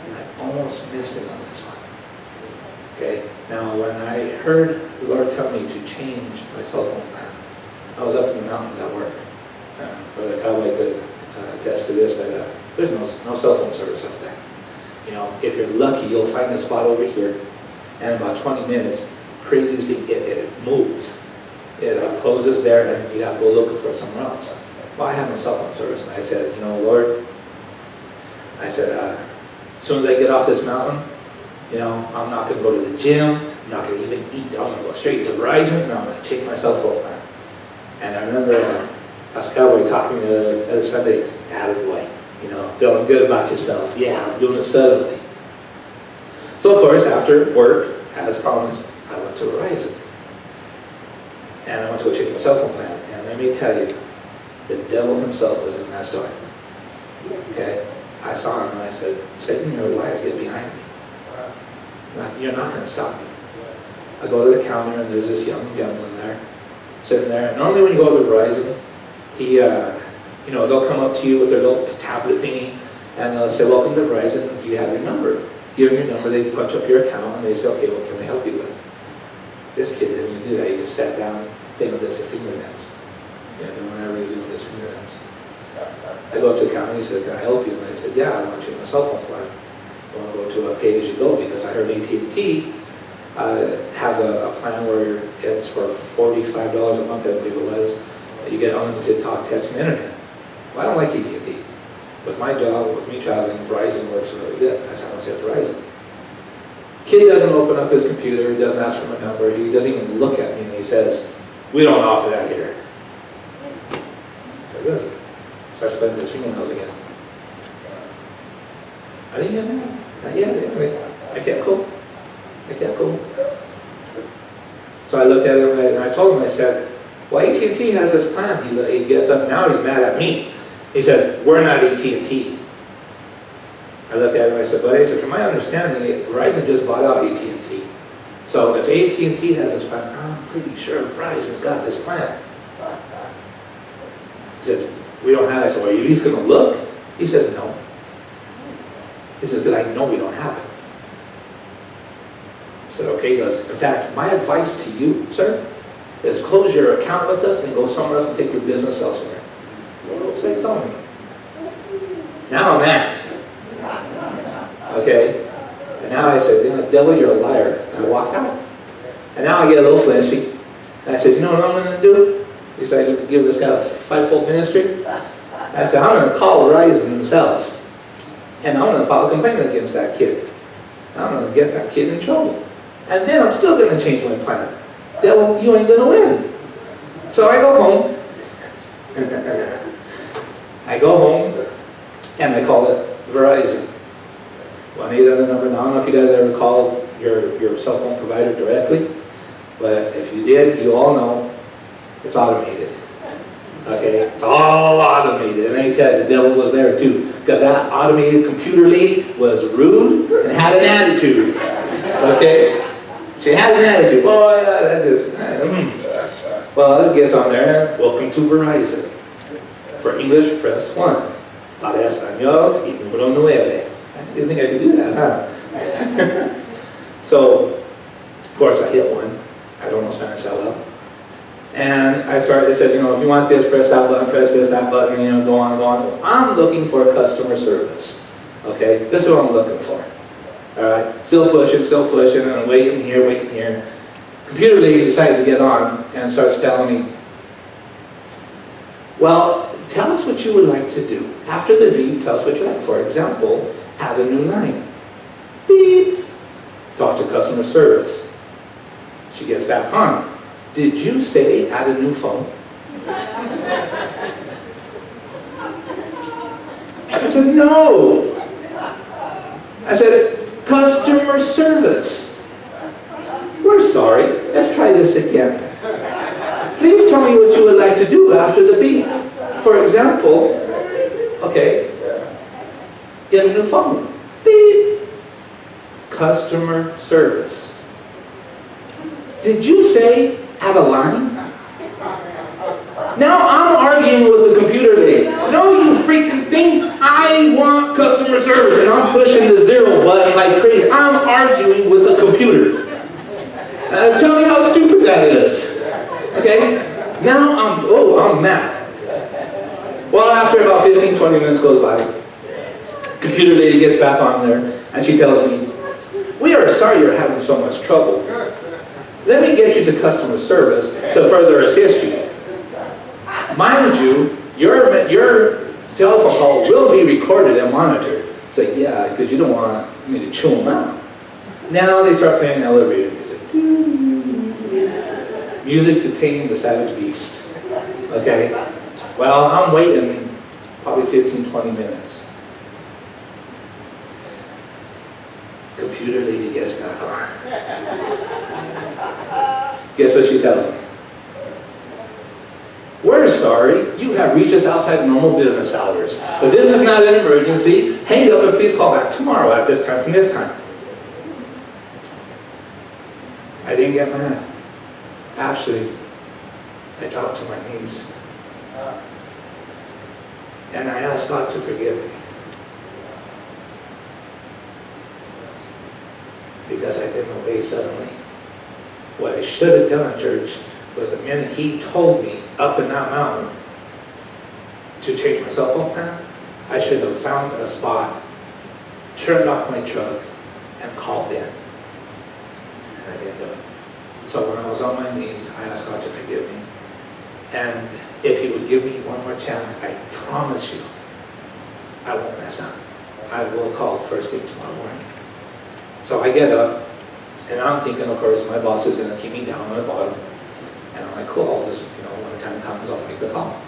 And I almost missed it on this one. Okay? Now, when I heard the Lord tell me to change my cell phone plan, I was up in the mountains at work. Brother Cowboy could attest to this, that there's no cell phone service up there. If you're lucky, you'll find a spot over here, and in about 20 minutes, craziest thing, it moves. It closes there, and you have to go looking for it somewhere else. Well, I have no cell phone service, and I said, Lord, I said, as soon as I get off this mountain, I'm not going to go to the gym, I'm not going to even eat, I'm going to go straight to Verizon, and I'm going to change my cell phone plan. And I remember Pastor Cowboy talking to me the other Sunday, attaboy, feeling good about yourself. Yeah, I'm doing it suddenly. So of course, after work, as promised, I went to Verizon. And I went to go change my cell phone plan. And let me tell you, the devil himself was in that store. Okay? I saw him and I said, Satan, you're a liar, get behind me. You're not going to stop me. I go to the counter and there's this young gentleman there, sitting there. Normally when you go to Verizon, they'll come up to you with their little tablet thingy and they'll say, welcome to Verizon, do you have your number? Give them your number, they punch up your account and they say, okay, what can we help you with? This kid didn't even do that, he just sat down, playing with his fingernails. Doing whatever he's doing with his fingernails. I go up to the counter and he said, can I help you? And I said, yeah, I want to change my cell phone plan. I want to go to a pay-as-you-go because I heard AT&T has a plan where it's for $45 a month, I believe it was. You get unlimited talk, text, and internet. Well, I don't like AT&T. With my job, with me traveling, Verizon works really good. That's how I say Verizon. Kid doesn't open up his computer, he doesn't ask for my number, he doesn't even look at me and he says, we don't offer that here. I said, really? Starts playing with his fingernails again. I didn't get mad. Not yet, anyway. I kept cool. So I looked at him and I told him, I said, well, AT&T has this plan. He gets up now, he's mad at me. He said, we're not AT&T. I looked at him and I said, buddy, from my understanding, Verizon just bought out AT&T. So if AT&T has this plan, pretty sure Verizon's got this plan. He says, we don't have it. I said, well, are you at least going to look? He says, no. He says, because I know we don't have it. I said, okay. He goes, in fact, my advice to you, sir, is close your account with us and go somewhere else and take your business elsewhere. That's what he told me. Now I'm mad. Okay? And now I said, you know, devil, you're a liar. And I walked out. And now I get a little flinchy. And I said, you know what I'm going to do? He said, I should give this guy a fivefold ministry. I said, I'm going to call Verizon themselves. And I'm going to file a complaint against that kid. I'm going to get that kid in trouble. And then I'm still going to change my plan. Devil, you ain't going to win. So I go home. I go home and I call it Verizon. 1-800 number. Now, I don't know if you guys ever called your cell phone provider directly, but if you did, you all know it's automated. Okay, it's all automated. And I tell you, the devil was there too, because that automated computer lady was rude and had an attitude. Okay, she had an attitude. Boy, that just. Well, it gets on there. Welcome to Verizon. For English, press 1. Para español, y número 9. I didn't think I could do that, huh? So, of course, I hit 1. I don't know Spanish that well. And I said, you know, if you want this, press that button, press this, that button, you know, go on and go on. I'm looking for customer service. Okay? This is what I'm looking for. All right? Still pushing, and I'm waiting here. Computer lady decides to get on and starts telling me, well, tell us what you would like to do. After the beep, tell us what you like. For example, add a new line. Beep. Talk to customer service. She gets back on. Did you say add a new phone? I said, no. I said, customer service. We're sorry. Let's try this again. Please tell me what you would like to do after the beep. For example, okay, get a new phone. Beep. Customer service. Did you say add a line? Now I'm arguing with the computer lady. No, you freaking thing. I want customer service. And I'm pushing the 0 button like crazy. I'm arguing with a computer. Tell me how stupid that is. Okay? Now I'm mad. Well, after about 15, 20 minutes goes by, computer lady gets back on there and she tells me, we are sorry you're having so much trouble. Let me get you to customer service to further assist you. Mind you, your telephone call will be recorded and monitored. It's like, yeah, because you don't want me to chew them out. Now they start playing elevator music. Music to tame the savage beast. Okay? Well, I'm waiting probably 15, 20 minutes. Computer lady gets back on. Guess what she tells me? We're sorry, you have reached us outside normal business hours. If this is not an emergency, hang up and please call back tomorrow at this time from this time. I didn't get mad. Actually, I dropped to my knees. And I asked God to forgive me. Because I didn't obey suddenly. What I should have done, church, was the minute He told me up in that mountain to change my cell phone plan, I should have found a spot, turned off my truck, and called in. And I didn't do it. So when I was on my knees, I asked God to forgive me. And if He would give me one more chance, I promise you, I won't mess up. I will call first thing tomorrow morning. So I get up, and I'm thinking, of course, my boss is going to keep me down on the bottom. And I'm like, cool, I'll just, when the time comes, I'll make the call.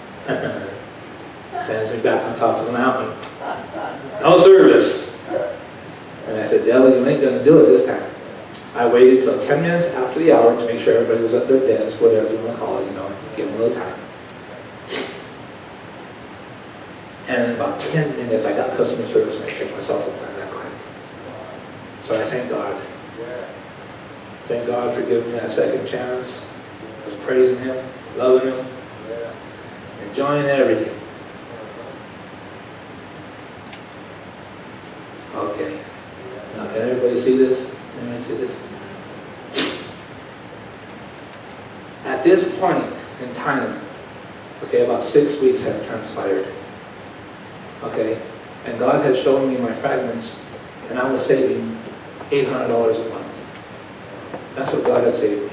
Sends me back on top of the mountain. No service. And I said, devil, you ain't going to do it this time. I waited till 10 minutes after the hour to make sure everybody was at their desk, whatever you want to call it, give them a little time. And in about 10 minutes, I got customer service and I checked my cell phone that quick. So I thank God. Thank God for giving me that second chance. praising Him, loving Him, enjoying everything. Okay. Now can everybody see this? Everybody see this? At this point in time, okay, about 6 weeks had transpired. Okay, and God had shown me my fragments, and I was saving $800 a month. That's what God had saved me.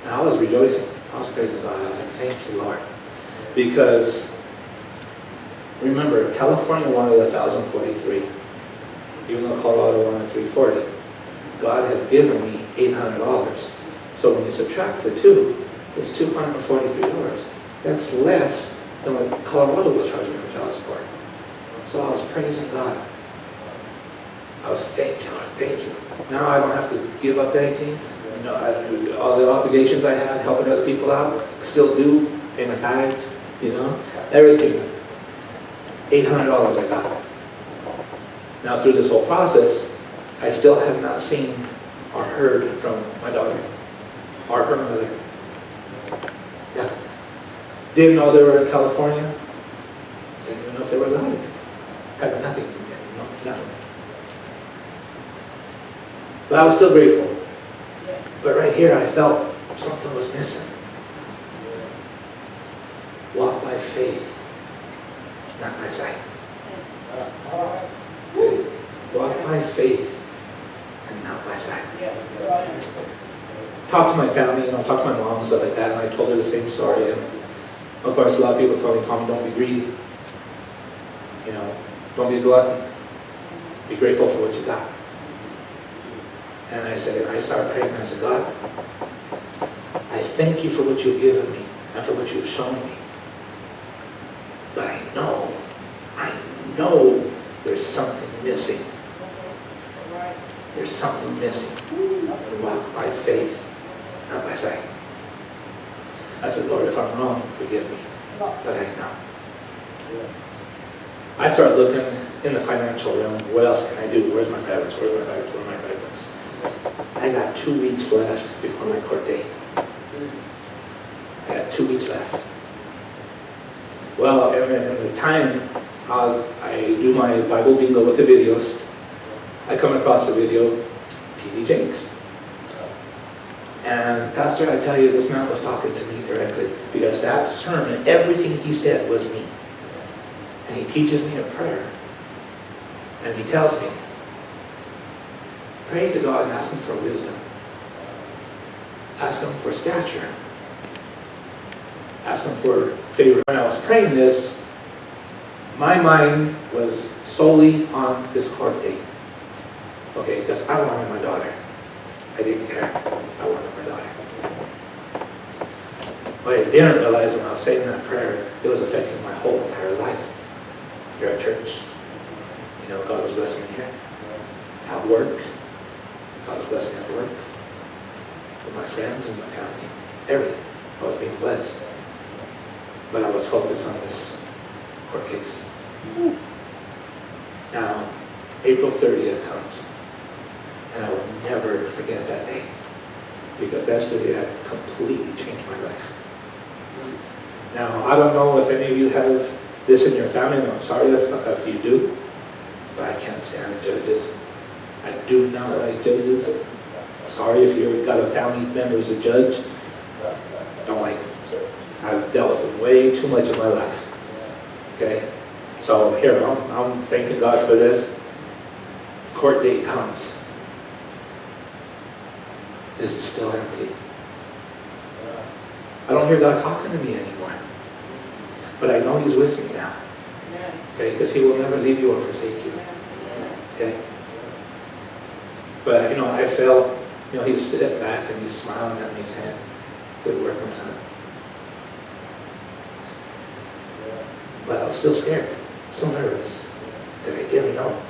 And I was rejoicing. I was praising God. I was like, thank you, Lord. Because, remember, California wanted 1,043. Even though Colorado wanted 340. God had given me $800. So when you subtract the two, it's $243. That's less than what Colorado was charging me for child support. So I was praising God. I was thanking Lord, thank you. Now I don't have to give up anything. You know, all the obligations I had, helping other people out, still do, pay my tithes, you know, everything. $800 I got. Now through this whole process, I still have not seen or heard from my daughter or her mother. Nothing. Didn't know they were in California. Didn't even know if they were alive. Had nothing. No, nothing. But I was still grateful. But right here I felt something was missing. Walk by faith, not by sight. Okay. Walk by faith and not by sight. Talk to my family, talk to my mom and stuff like that, and I told her the same story. And of course, a lot of people told me, Tommy, don't be greedy. Don't be a glutton. Be grateful for what you got. And I started praying, and I said, God, I thank you for what you've given me and for what you've shown me. But I know there's something missing. There's something missing. Walk by faith, not by sight. I said, Lord, if I'm wrong, forgive me. But I know. I started looking in the financial realm. What else can I do? Where's my fragments? Where's my fragments? Where are my fragments? I got 2 weeks left before my court date. I got 2 weeks left. Well, in the time I do my Bible bingo with the videos, I come across a video, T.D. Jakes. And Pastor, I tell you, this man was talking to me directly, because that sermon, everything he said was me. And he teaches me a prayer. And he tells me, pray to God and ask Him for wisdom. Ask Him for stature. Ask Him for favor. When I was praying this, my mind was solely on this court date. Okay, because I wanted my daughter. I didn't care. I wanted my daughter. But I didn't realize when I was saying that prayer, it was affecting my whole entire life. Here at church, God was blessing me here. At work, God was blessing me at work. With my friends and my family. Everything. I was being blessed. But I was focused on this court case. Now, April 30th comes. And I will never forget that day. Because that's the day that completely changed my life. Now, I don't know if any of you have this in your family, and I'm sorry if you do, but I can't stand judges. I do not like judges. Sorry if you've got a family member who's a judge. Don't like them. I've dealt with them way too much in my life. Okay? So here, I'm thanking God for this. Court date comes. This is still empty. I don't hear God talking to me anymore. But I know He's with me now. Okay? Because He will never leave you or forsake you. Okay? But, I felt, He's sitting back and He's smiling at me saying, good work, my son. But I was still scared, still nervous, because I didn't know.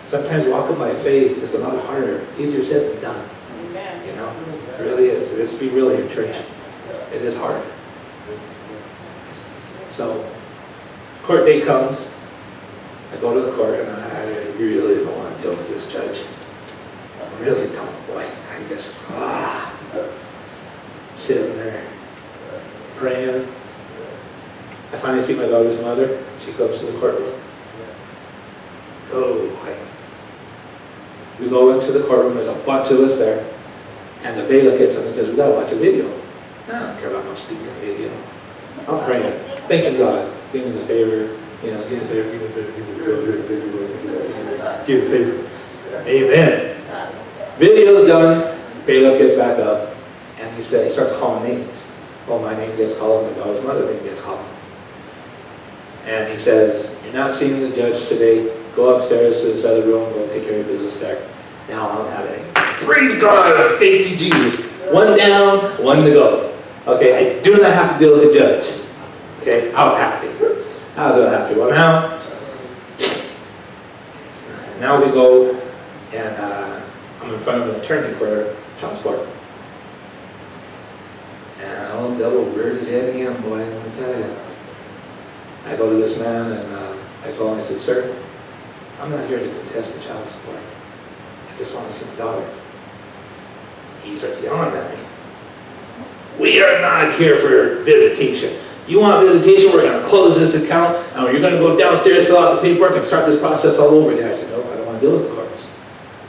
Sometimes walking by faith is a lot harder, easier said than done. It really is. Let's be real here, church. It is hard. So, court day comes. I go to the court, and I really don't want to deal with this judge. I really don't, boy. I just, sitting there, praying. I finally see my daughter's mother. She comes to the courtroom. Oh, boy. We go into the courtroom, there's a bunch of us there, and the bailiff gets up and says, we gotta watch a video. I don't care about no stupid video. I'm praying, thanking God, give me the favor, give me the favor, give me the favor, give me the favor, give me the favor. Amen. Video's done, bailiff gets back up, and he starts calling names. Well, my name gets called, my daughter's mother name gets called. And he says, you're not seeing the judge today, go upstairs to this other room, go take care of your business there. Now I don't have any. Praise God, thank you Jesus. One down, one to go. Okay, I do not have to deal with the judge. Okay, I was happy. I was real happy. Well, now we go, and I'm in front of an attorney for child support. And old devil reared his head again, boy, let me tell you. I go to this man, and I told him, I said, sir, I'm not here to contest the child support. I just want to see my daughter. He starts yelling at me. We are not here for visitation. You want visitation, we're going to close this account, and you're going to go downstairs, fill out the paperwork, and start this process all over again. I said, no, I don't want to deal with the courts.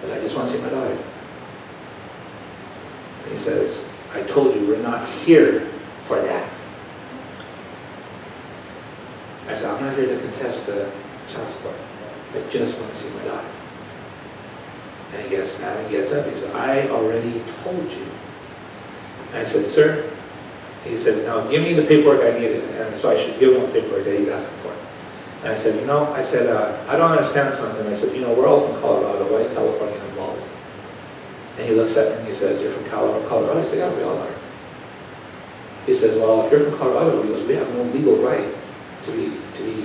I said, I just want to see my daughter. And he says, I told you we're not here for that. I said, I'm not here to contest the child support. I just want to see my daughter. And he gets mad and gets up. He said, I already told you. And I said, sir, he says, now give me the paperwork I needed. And so I should give him the paperwork that he's asking for. And I said, I don't understand something. I said, we're all from Colorado. Why is California involved? And he looks at me and he says, you're from Colorado? I said, yeah, we all are. He says, well, if you're from Colorado, he goes, we have no legal right to be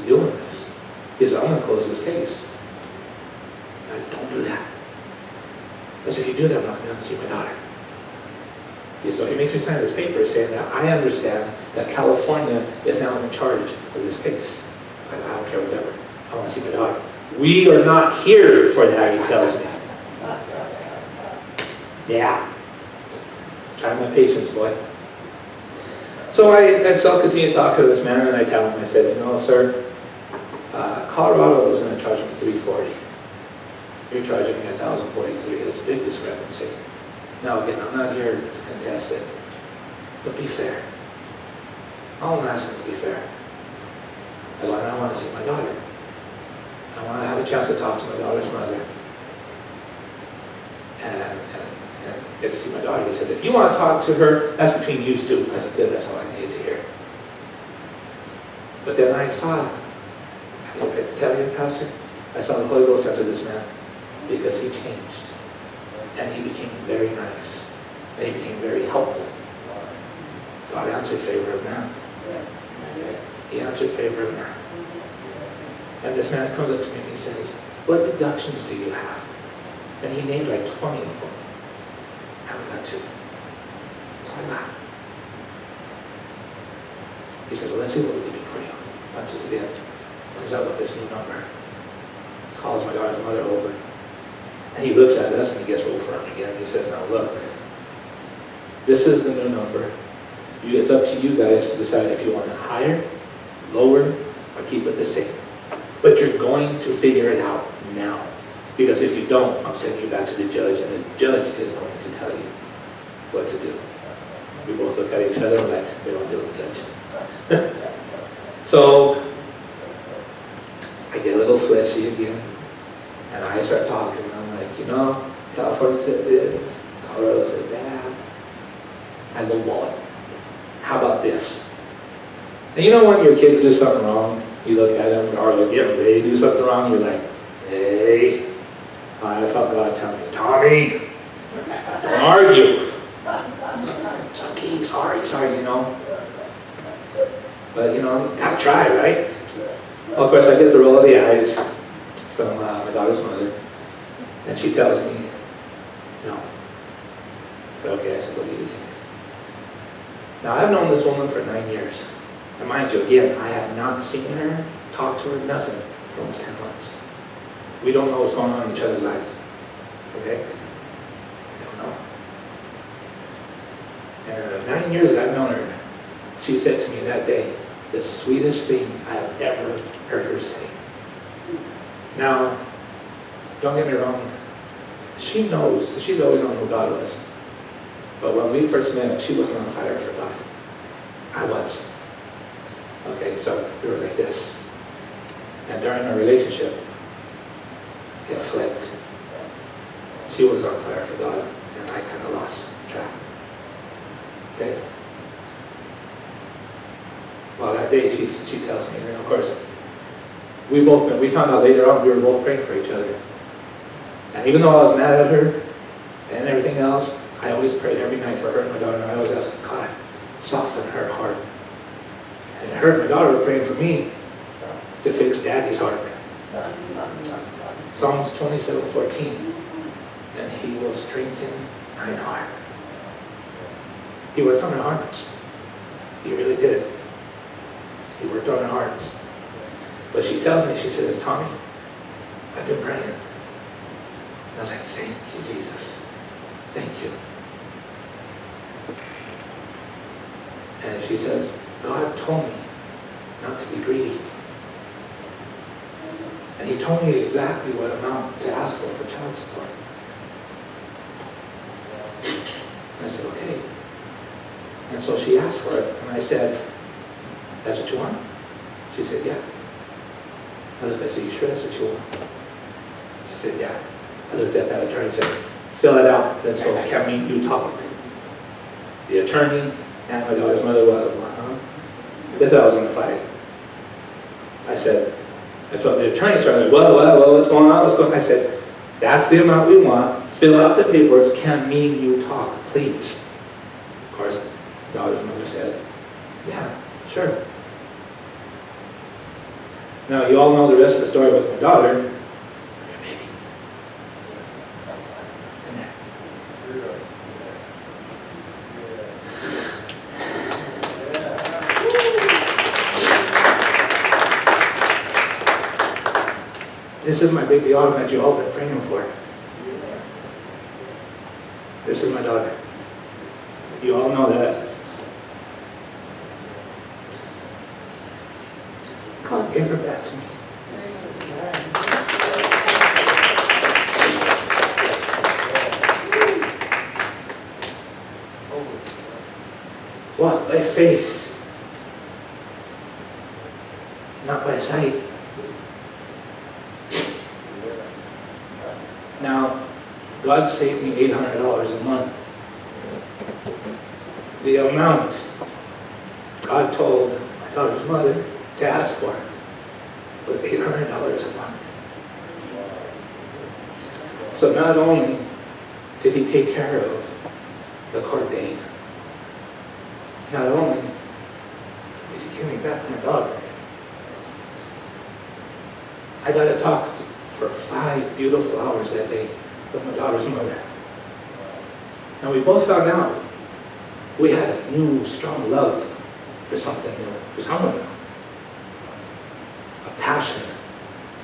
doing this. He said, I'm going to close this case. And I said, don't do that. I said, if you do that, I'm not going to be able to see my daughter. So he makes me sign this paper saying that I understand that California is now in charge of this case. I don't care, whatever. I want to see my daughter. We are not here for that, he tells me. Yeah. Try my patience, boy. So I still continue to talk to this man, and I tell him, I said, sir, Colorado was going to charge me $340. You're charging me $1,043. There's a big discrepancy. Now again, I'm not here to contest it, but be fair. All I'm asking is to be fair. I want to see my daughter. I want to have a chance to talk to my daughter's mother and get to see my daughter. He says, if you want to talk to her, that's between you two. I said, good, that's all I needed to hear. But then I saw, I can tell you, Pastor, I saw the Holy Ghost after this man because he changed. And he became very nice. And he became very helpful. God answered favor of man. He answered favor of man. And this man comes up to me and he says, what deductions do you have? And he named like 20 of them. I haven't got 2. That's all I got. He says, well, let's see what we can do for you. Punches it in. Comes out with this new number. Calls my daughter's mother over. And he looks at us and he gets real firm again. He says, now look, this is the new number. It's up to you guys to decide if you want to higher, lower, or keep it the same. But you're going to figure it out now. Because if you don't, I'm sending you back to the judge, and the judge is going to tell you what to do. We both look at each other and we're like, we don't deal with the judge. So I get a little fleshy again, and I start talking, and I'm like, California said this, Colorado said that. I lowball it. How about this? And when your kids do something wrong, you look at them, or they're getting ready to do something wrong, you're like, hey, I felt God telling me, Tommy, don't argue. It's okay, sorry, But, gotta try, right? Well, of course, I get the roll of the eyes from my daughter's mother, and she tells me, no. I said, okay. I said, what do you think? Now, I've known this woman for 9 years. And mind you, again, I have not seen her, talked to her, nothing for almost 10 months. We don't know what's going on in each other's lives. Okay? We don't know. And 9 years I've known her, she said to me that day, the sweetest thing I've ever heard her say. Now, don't get me wrong, she's always known who God was. But when we first met, she wasn't on fire for God. I was. Okay, so we were like this. And during our relationship, it flipped. She was on fire for God, and I kind of lost track. Okay? Well, that day she tells me, and of course, we found out later on we were both praying for each other. And even though I was mad at her and everything else, I always prayed every night for her and my daughter, and I always asked God, soften her heart. And her and my daughter were praying for me to fix Daddy's heart. Psalms 27:14. And He will strengthen thine heart. He worked on our hearts. He really did. He worked on our hearts. But she tells me, she says, Tommy, I've been praying. And I was like, thank you, Jesus. Thank you. And she says, God told me not to be greedy. And He told me exactly what amount to ask for child support. And I said, okay. And so she asked for it, and I said, that's what you want? She said, yeah. I looked at her, you sure that's what you want? She said, yeah. I looked at that attorney and said, fill it out, let's go, can't mean you talk. The attorney and my daughter's mother was, they thought I was going to fight. I told the attorney, started, well, what's going on, I said, that's the amount we want, fill out the papers, can't mean you talk, please. Of course, the daughter's mother said, yeah, sure. Now, you all know the rest of the story with my daughter. Come here, baby. Come here. This is my baby Autumn that you all been praying for. This is my daughter. You all know that. God gave her back to me. Walk by faith, not by sight. Now, God saved me $800 a month. The amount God told my daughter's mother to ask for was $800 a month. So not only did He take care of the court date, not only did He give me back my daughter, I got to talk for 5 beautiful hours that day with my daughter's mother. And we both found out we had a new, strong love for something new, for someone new. A passion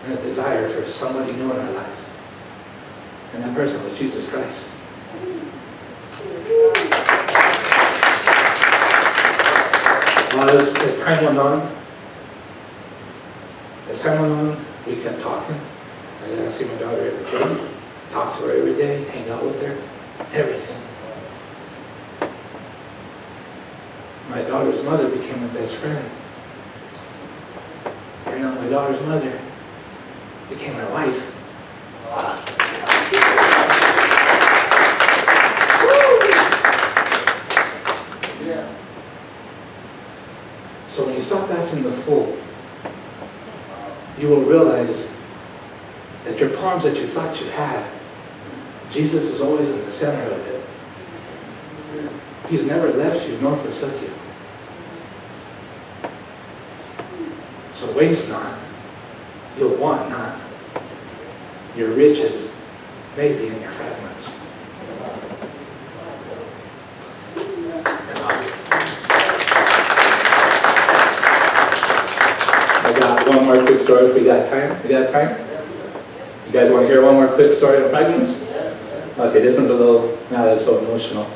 and a desire for somebody new in our lives. And that person was Jesus Christ. Well, as time went on, we kept talking. I got to see my daughter every day, talk to her every day, hang out with her, everything. My daughter's mother became my best friend. And then my daughter's mother became my wife. So when you stop acting the fool, you will realize that your problems that you thought you had, Jesus was always in the center of it. He's never left you nor forsook you. So waste not, you'll want not. Your riches may be in your fragments. I got one more quick story if we got time. We got time? You guys want to hear one more quick story on fragments? Okay, this one's a little, now that's so emotional.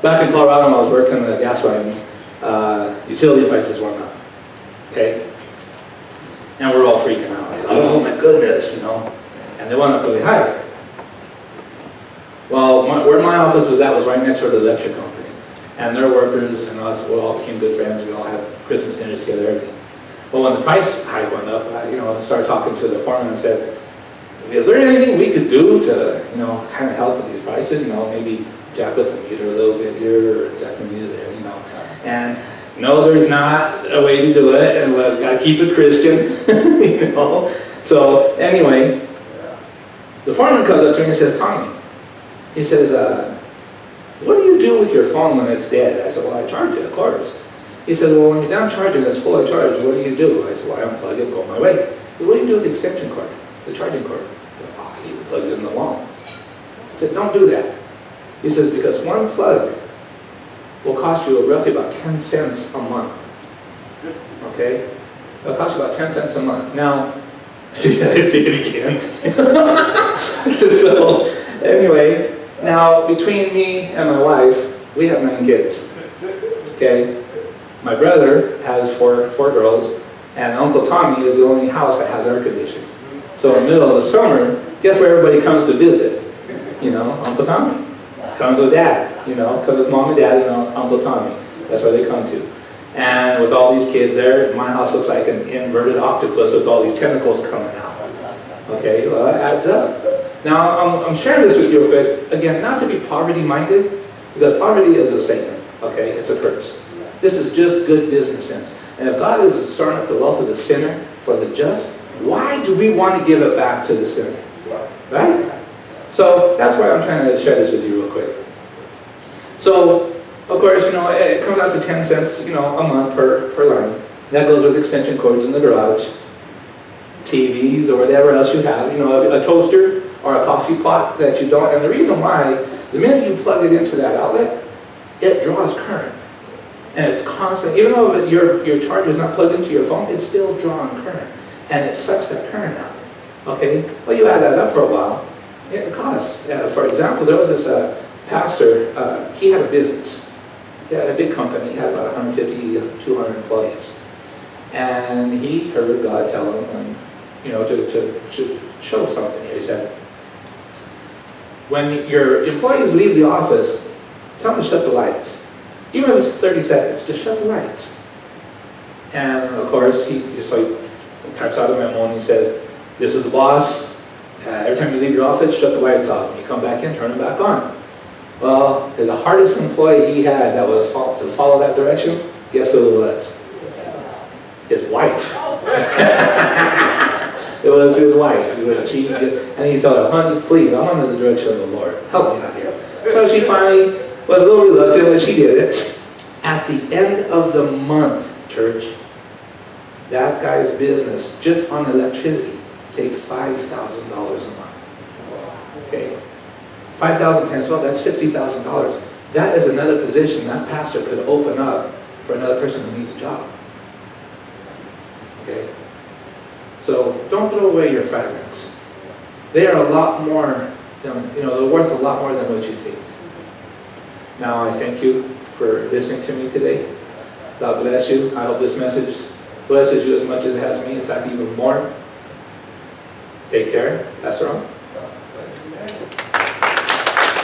back in Colorado when I was working the gas lines, utility prices went up, okay? And we're all freaking out, like, oh my goodness, you know? And they went up really high. Well, where my office was at was right next to the electric company. And their workers and us, we all became good friends, we all had Christmas dinners together, everything. Well, when the price hike went up, I started talking to the foreman and said, is there anything we could do to, kind of help with these prices? Maybe jack with the meter a little bit here, or jack the meter there, And no, there's not a way to do it, and we've got to keep it Christian, So anyway, the foreman comes up to me and says, Tommy, he says, what do you do with your phone when it's dead? I said, well, I charge it, of course. He said, well, when you're down charging, it's fully charged, what do you do? I said, well, I unplug it, go my way. He said, what do you do with the extension cord, the charging cord? I said, oh, he plugged it in the wall. I said, don't do that. He says, because one plug will cost you roughly about 10 cents a month. Okay? It'll cost you about 10 cents a month. Now, I see it again. So, anyway, now between me and my wife, we have 9 kids. Okay? My brother has four girls, and Uncle Tommy is the only house that has air conditioning. So in the middle of the summer, guess where everybody comes to visit? Uncle Tommy. Comes with Dad, comes with Mom and Dad and Uncle Tommy. That's where they come to. And with all these kids there, my house looks like an inverted octopus with all these tentacles coming out. Okay, well, that adds up. Now, I'm sharing this with you real quick. Again, not to be poverty-minded, because poverty is a Satan, okay? It's a curse. This is just good business sense. And if God is storing up the wealth of the sinner for the just, why do we want to give it back to the sinner? Right? So that's why I'm trying to share this with you real quick. So, of course, it comes out to 10 cents, a month per line. That goes with extension cords in the garage, TVs or whatever else you have, a toaster or a coffee pot that you don't. And the reason why, the minute you plug it into that outlet, it draws current. And it's constant, even though your charger is not plugged into your phone, it's still drawing current. And it sucks that current out. Okay? Well, you add that up for a while. It costs. For example, there was this pastor, he had a business. He had a big company, he had about 150, 200 employees. And he heard God tell him, to show something here. He said, when your employees leave the office, tell them to shut the lights. Even if it's 30 seconds, just shut the lights. And of course, he types out a memo and he says, this is the boss. Every time you leave your office, shut the lights off. When you come back in, turn them back on. Well, the hardest employee he had that was to follow that direction, guess who it was? His wife. It was his wife. And he told her, honey, please, I'm under the direction of the Lord. Help me out here. So she finally was a little reluctant, but she did it. At the end of the month, church, that guy's business, just on electricity, saved $5,000 a month. Okay? 5,000 times 12, that's $60,000. That is another position that pastor could open up for another person who needs a job. Okay? So don't throw away your fragments. They are a lot more than, they're worth a lot more than what you think. Now I thank you for listening to me today. God bless you. I hope this message blesses you as much as it has me, in fact even more. Take care. Pastor Ron.